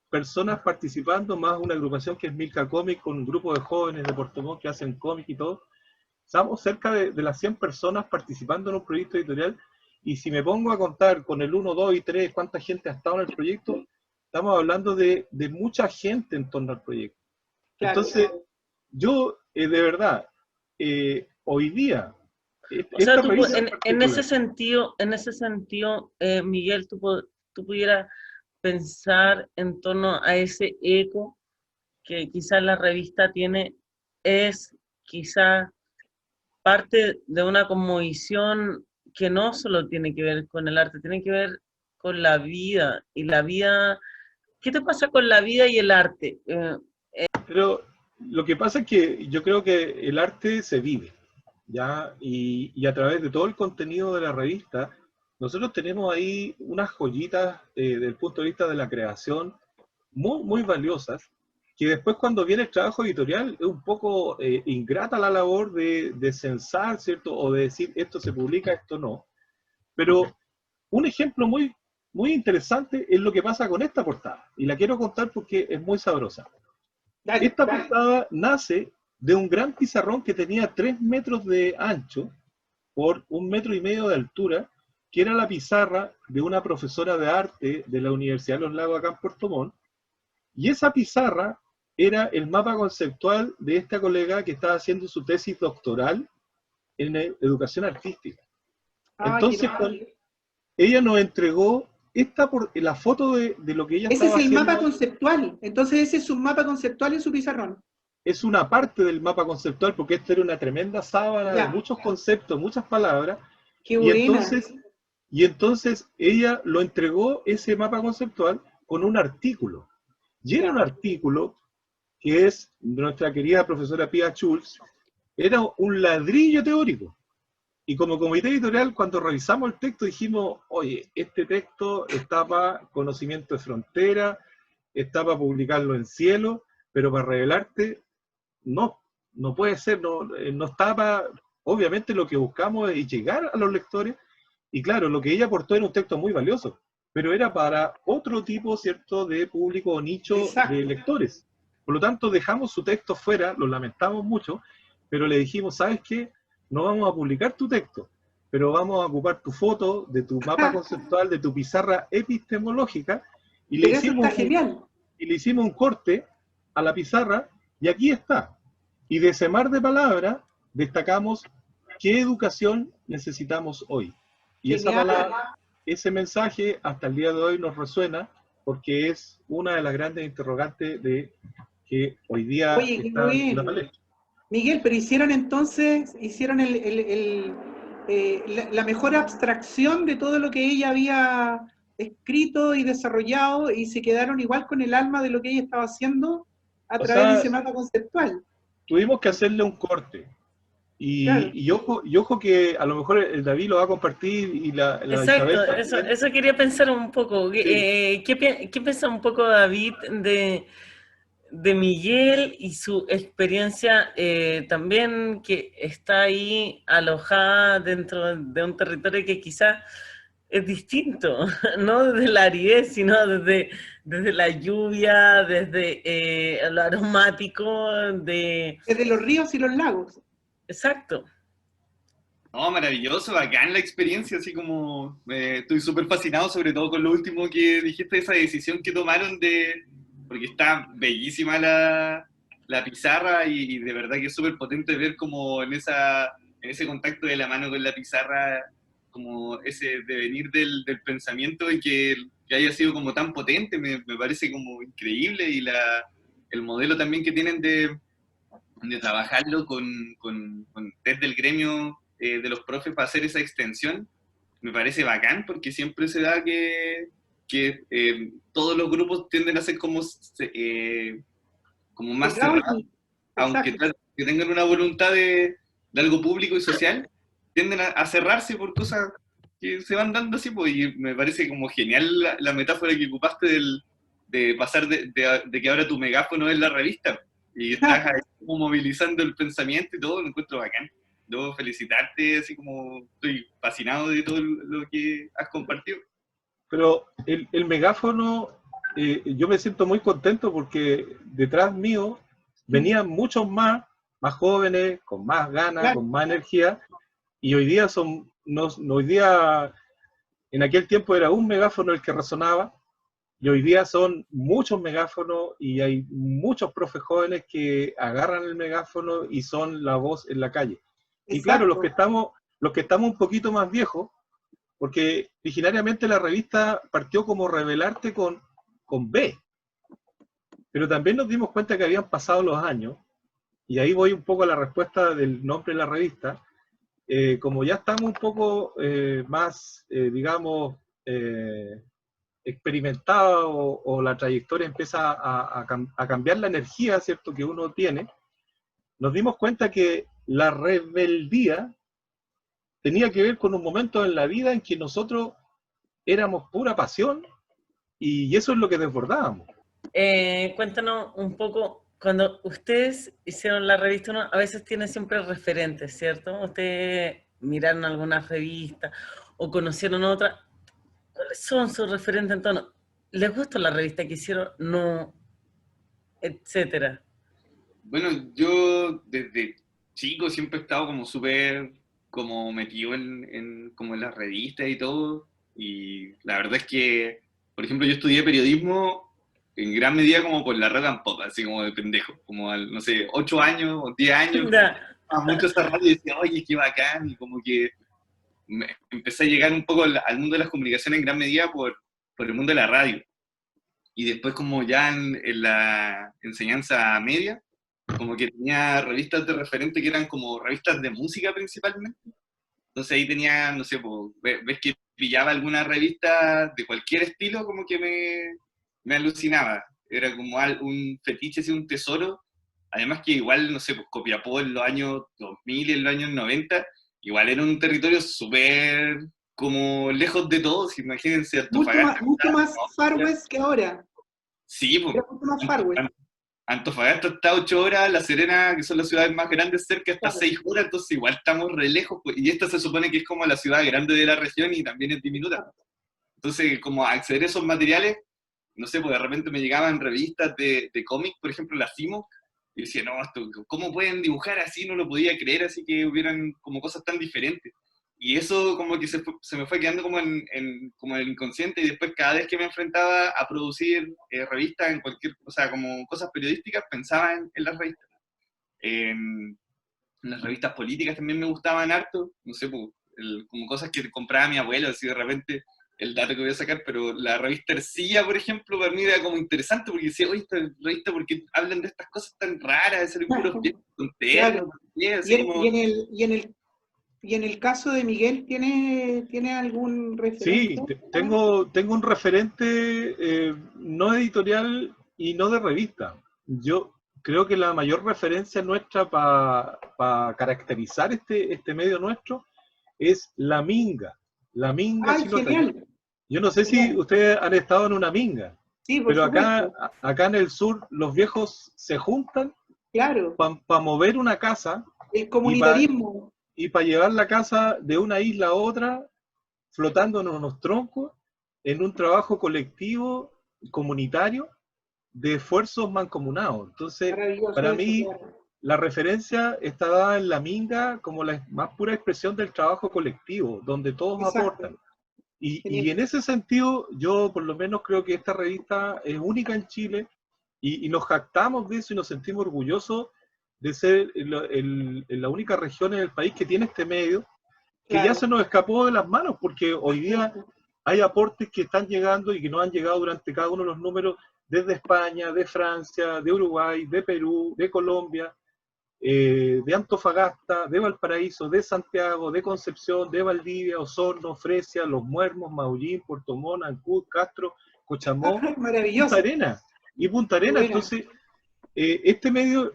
personas participando, más una agrupación que es Milka Comic, con un grupo de jóvenes de Puerto Montt que hacen cómic y todo. Estamos cerca de las 100 personas participando en un proyecto editorial, y si me pongo a contar con el 1, 2 y 3 cuánta gente ha estado en el proyecto, estamos hablando de mucha gente en torno al proyecto. Claro. Entonces, yo, de verdad, hoy día, O sea, tú, revista en ese sentido, Miguel, tú pudieras pensar en torno a ese eco que quizás la revista tiene, es quizás parte de una cosmovisión que no solo tiene que ver con el arte, tiene que ver con la vida. Y la vida, ¿qué te pasa con la vida y el arte? Pero lo que pasa es que yo creo que el arte se vive, ¿ya? Y a través de todo el contenido de la revista, nosotros tenemos ahí unas joyitas desde el punto de vista de la creación muy, muy valiosas, que después cuando viene el trabajo editorial es un poco ingrata la labor de censar, ¿cierto? O de decir esto se publica, esto no. Pero un ejemplo muy, muy interesante es lo que pasa con esta portada, y la quiero contar porque es muy sabrosa. Esta portada nace de un gran pizarrón que tenía 3 metros de ancho por 1,5 metros de altura, que era la pizarra de una profesora de arte de la Universidad de los Lagos acá en Puerto Montt, y esa pizarra era el mapa conceptual de esta colega que estaba haciendo su tesis doctoral en educación artística. Entonces, ella nos entregó la foto de lo que ella ese estaba haciendo. Ese es el mapa conceptual. Entonces ese es un mapa conceptual en su pizarrón. Es una parte del mapa conceptual, porque esta era una tremenda sábana de muchos conceptos, muchas palabras. Qué buena. Y entonces ella lo entregó, ese mapa conceptual, con un artículo. Y era un artículo que es nuestra querida profesora Pia Schulz, era un ladrillo teórico. Y como comité editorial, cuando revisamos el texto, dijimos, oye, este texto está para conocimiento de frontera, está para publicarlo en Cielo, pero para revelarte, no puede ser, no está para... Obviamente lo que buscamos es llegar a los lectores, y claro, lo que ella aportó era un texto muy valioso, pero era para otro tipo, ¿cierto?, de público o nicho de lectores. Por lo tanto, dejamos su texto fuera, lo lamentamos mucho, pero le dijimos, ¿sabes qué? No vamos a publicar tu texto, pero vamos a ocupar tu foto, de tu mapa conceptual, de tu pizarra epistemológica, y le hicimos un corte a la pizarra, y aquí está. Y de ese mar de palabras, destacamos qué educación necesitamos hoy. Y esa palabra, ese mensaje, hasta el día de hoy nos resuena, porque es una de las grandes interrogantes de que hoy día está en la palestra. Miguel, pero hicieron la mejor abstracción de todo lo que ella había escrito y desarrollado, y se quedaron igual con el alma de lo que ella estaba haciendo a través de ese mapa conceptual. Tuvimos que hacerle un corte. Y ojo que a lo mejor el David lo va a compartir y la Exacto, eso quería pensar un poco. Sí. ¿Qué piensa un poco David de Miguel y su experiencia también, que está ahí alojada dentro de un territorio que quizás es distinto, no desde la aridez, sino desde la lluvia, desde lo aromático, desde los ríos y los lagos? Exacto. No, maravilloso, bacán la experiencia, así como estoy súper fascinado, sobre todo con lo último que dijiste, esa decisión que tomaron porque está bellísima la pizarra, y de verdad que es súper potente ver como en ese contacto de la mano con la pizarra, como ese devenir del pensamiento, y que haya sido como tan potente, me parece como increíble, y el modelo también que tienen de trabajarlo desde el gremio de los profes para hacer esa extensión, me parece bacán, porque siempre se da que que todos los grupos tienden a ser como más cerrados, aunque que tengan una voluntad de algo público y social, tienden a cerrarse por cosas que se van dando así, pues, y me parece como genial la metáfora que ocupaste de pasar de que ahora tu megáfono es la revista, y estás ahí como movilizando el pensamiento y todo, lo encuentro bacán. Debo felicitarte, así como estoy fascinado de todo lo que has compartido. Pero el megáfono, yo me siento muy contento porque detrás mío venían muchos más jóvenes, con más ganas, con más energía, y hoy día hoy día, en aquel tiempo era un megáfono el que resonaba, y hoy día son muchos megáfonos, y hay muchos profes jóvenes que agarran el megáfono y son la voz en la calle. Y claro, los que estamos un poquito más viejos, porque originariamente la revista partió como Revelarte con B, pero también nos dimos cuenta que habían pasado los años, y ahí voy un poco a la respuesta del nombre de la revista. Como ya estamos un poco más, digamos, experimentados, o la trayectoria empieza a cambiar la energía, ¿cierto?, que uno tiene, nos dimos cuenta que la rebeldía tenía que ver con un momento en la vida en que nosotros éramos pura pasión, y eso es lo que desbordábamos. Cuéntanos un poco, cuando ustedes hicieron la revista, uno a veces tiene siempre referentes, ¿cierto? Ustedes miraron algunas revistas o conocieron otras. ¿Cuáles son sus referentes entonces? ¿Les gustó la revista que hicieron? No, etcétera. Bueno, yo desde chico siempre he estado como súper como metido como en las revistas y todo, y la verdad es que, por ejemplo, yo estudié periodismo en gran medida como por la Rock and Pop, así como de pendejo, como no sé, 8 años o 10 años, a mucho esa radio y decía, oye, qué bacán, y como que empecé a llegar un poco al mundo de las comunicaciones en gran medida por el mundo de la radio. Y después como ya en la enseñanza media, como que tenía revistas de referente que eran como revistas de música principalmente. Entonces ahí tenía, no sé, pues, ves que pillaba alguna revista de cualquier estilo, como que me alucinaba. Era como un fetiche, así, un tesoro. Además que igual, no sé, pues Copiapó en los años 2000 y en los años 90, igual era un territorio súper como lejos de todos, imagínense Antofagasta. Mucho más Far West que ahora. Sí, pues. Mucho más Far West. Antofagasta está 8 horas, La Serena, que son las ciudades más grandes, cerca está 6 horas, entonces igual estamos re lejos, pues, y esta se supone que es como la ciudad grande de la región y también es diminuta. Entonces, como acceder a esos materiales, no sé, pues de repente me llegaban revistas de cómics, por ejemplo, la Cimo, y decía, no, ¿cómo pueden dibujar así? No lo podía creer, así que hubieran como cosas tan diferentes. Y eso como que se me fue quedando como en el inconsciente, y después cada vez que me enfrentaba a producir revistas en cualquier, o sea, como cosas periodísticas, pensaba en las revistas. En las revistas políticas también me gustaban harto, no sé, pues, como cosas que compraba mi abuelo, así de repente, el dato que voy a sacar, pero la revista Ercilla, por ejemplo, para mí era como interesante, porque decía, oye, esta revista, ¿por qué hablan de estas cosas tan raras? De ser puros tonteros. Y en el caso de Miguel, ¿tiene algún referente? Sí, tengo un referente no editorial y no de revista. Yo creo que la mayor referencia nuestra para caracterizar este medio nuestro es La Minga. La Minga Chilota. Yo no sé si ustedes han estado en una minga, sí, pero acá en el sur los viejos se juntan, claro, para mover una casa. El comunitarismo. Y para llevar la casa de una isla a otra, flotando en unos troncos, en un trabajo colectivo, comunitario, de esfuerzos mancomunados. Entonces, para mí, la referencia está dada en La Minga como la más pura expresión del trabajo colectivo, donde todos aportan. Y en ese sentido, yo por lo menos creo que esta revista es única en Chile, y nos jactamos de eso y nos sentimos orgullosos de ser la única región en el país que tiene este medio, que ya se nos escapó de las manos, porque hoy día hay aportes que están llegando y que nos han llegado durante cada uno de los números desde España, de Francia, de Uruguay, de Perú, de Colombia, de Antofagasta, de Valparaíso, de Santiago, de Concepción, de Valdivia, Osorno, Fresia, Los Muermos, Maullín, Puerto Montt, Ancud, Castro, Cochamó, Punta Arenas. Y Punta Arenas, entonces, este medio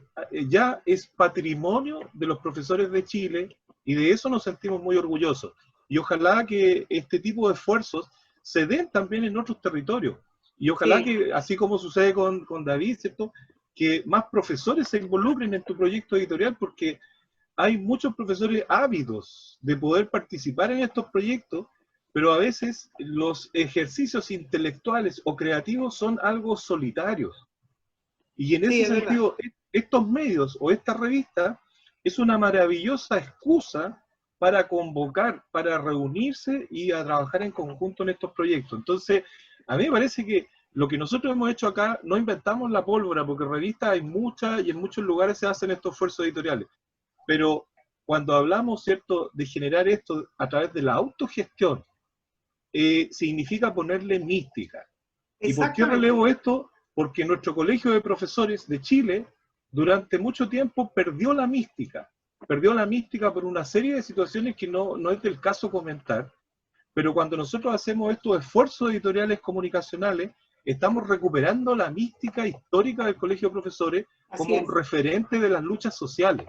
ya es patrimonio de los profesores de Chile y de eso nos sentimos muy orgullosos. Y ojalá que este tipo de esfuerzos se den también en otros territorios. Y ojalá que, así como sucede con David, ¿cierto?, que más profesores se involucren en tu proyecto editorial, porque hay muchos profesores ávidos de poder participar en estos proyectos, pero a veces los ejercicios intelectuales o creativos son algo solitarios. Y en ese sentido, estos medios o esta revista es una maravillosa excusa para convocar, para reunirse y a trabajar en conjunto en estos proyectos. Entonces, a mí me parece que lo que nosotros hemos hecho acá, no inventamos la pólvora, porque revistas hay muchas y en muchos lugares se hacen estos esfuerzos editoriales. Pero cuando hablamos, ¿cierto?, de generar esto a través de la autogestión, significa ponerle mística. ¿Y por qué relevo esto? Porque nuestro Colegio de Profesores de Chile, durante mucho tiempo, perdió la mística. Perdió la mística por una serie de situaciones que no es del caso comentar. Pero cuando nosotros hacemos estos esfuerzos editoriales comunicacionales, estamos recuperando la mística histórica del Colegio de Profesores como referente de las luchas sociales,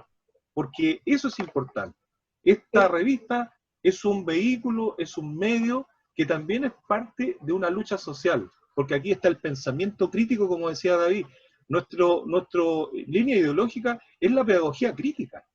porque eso es importante. Esta revista es un vehículo, es un medio que también es parte de una lucha social, porque aquí está el pensamiento crítico, como decía David. Nuestro línea ideológica es la pedagogía crítica,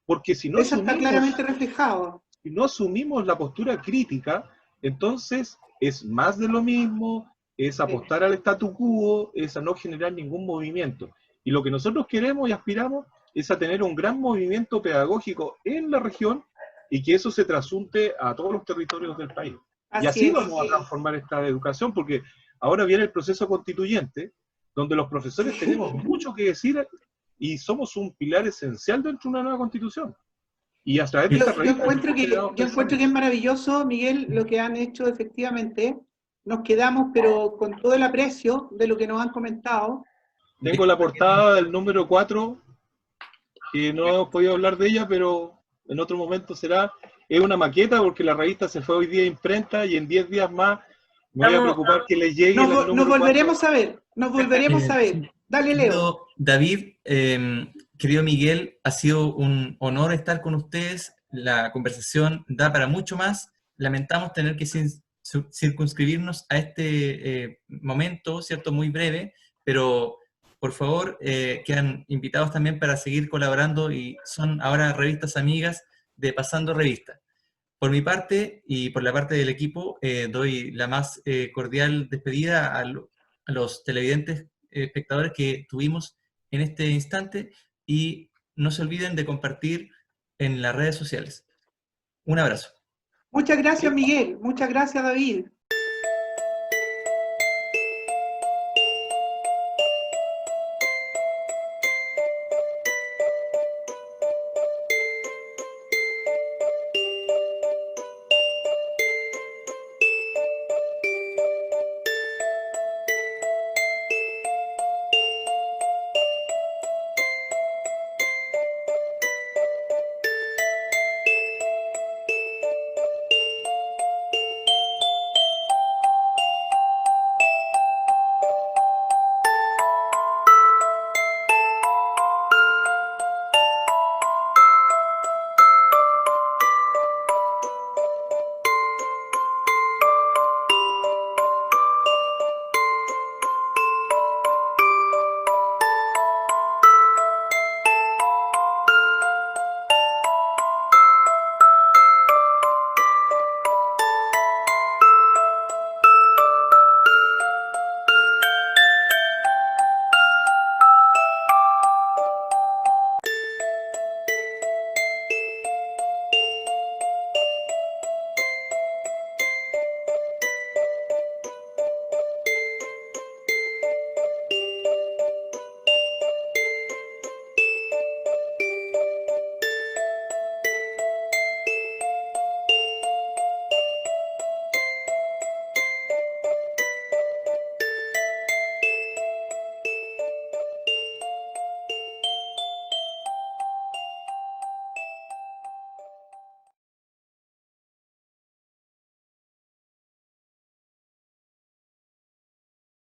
porque si no eso está claramente reflejado. Si no asumimos la postura crítica, entonces es más de lo mismo, es apostar al statu quo, es a no generar ningún movimiento. Y lo que nosotros queremos y aspiramos es a tener un gran movimiento pedagógico en la región y que eso se trasunte a todos los territorios del país. Y así vamos a transformar esta educación, porque ahora viene el proceso constituyente, donde los profesores tenemos mucho que decir y somos un pilar esencial dentro de una nueva constitución. Y a través de esta revista, yo encuentro que es maravilloso, Miguel, lo que han hecho efectivamente. Nos quedamos, pero con todo el aprecio de lo que nos han comentado. Tengo la portada del número 4, que no hemos podido hablar de ella, pero en otro momento será. Es una maqueta, porque la revista se fue hoy día a imprenta, y en 10 días más me voy a preocupar que les llegue el número 4. Nos volveremos a ver, nos volveremos a ver. Dale, Leo. David, querido Miguel, ha sido un honor estar con ustedes. La conversación da para mucho más. Lamentamos tener que circunscribirnos a este momento, ¿cierto?, muy breve, pero por favor quedan invitados también para seguir colaborando y son ahora revistas amigas de Pasando Revista. Por mi parte y por la parte del equipo doy la más cordial despedida a los televidentes, espectadores que tuvimos en este instante, y no se olviden de compartir en las redes sociales. Un abrazo. Muchas gracias, Miguel. Muchas gracias, David.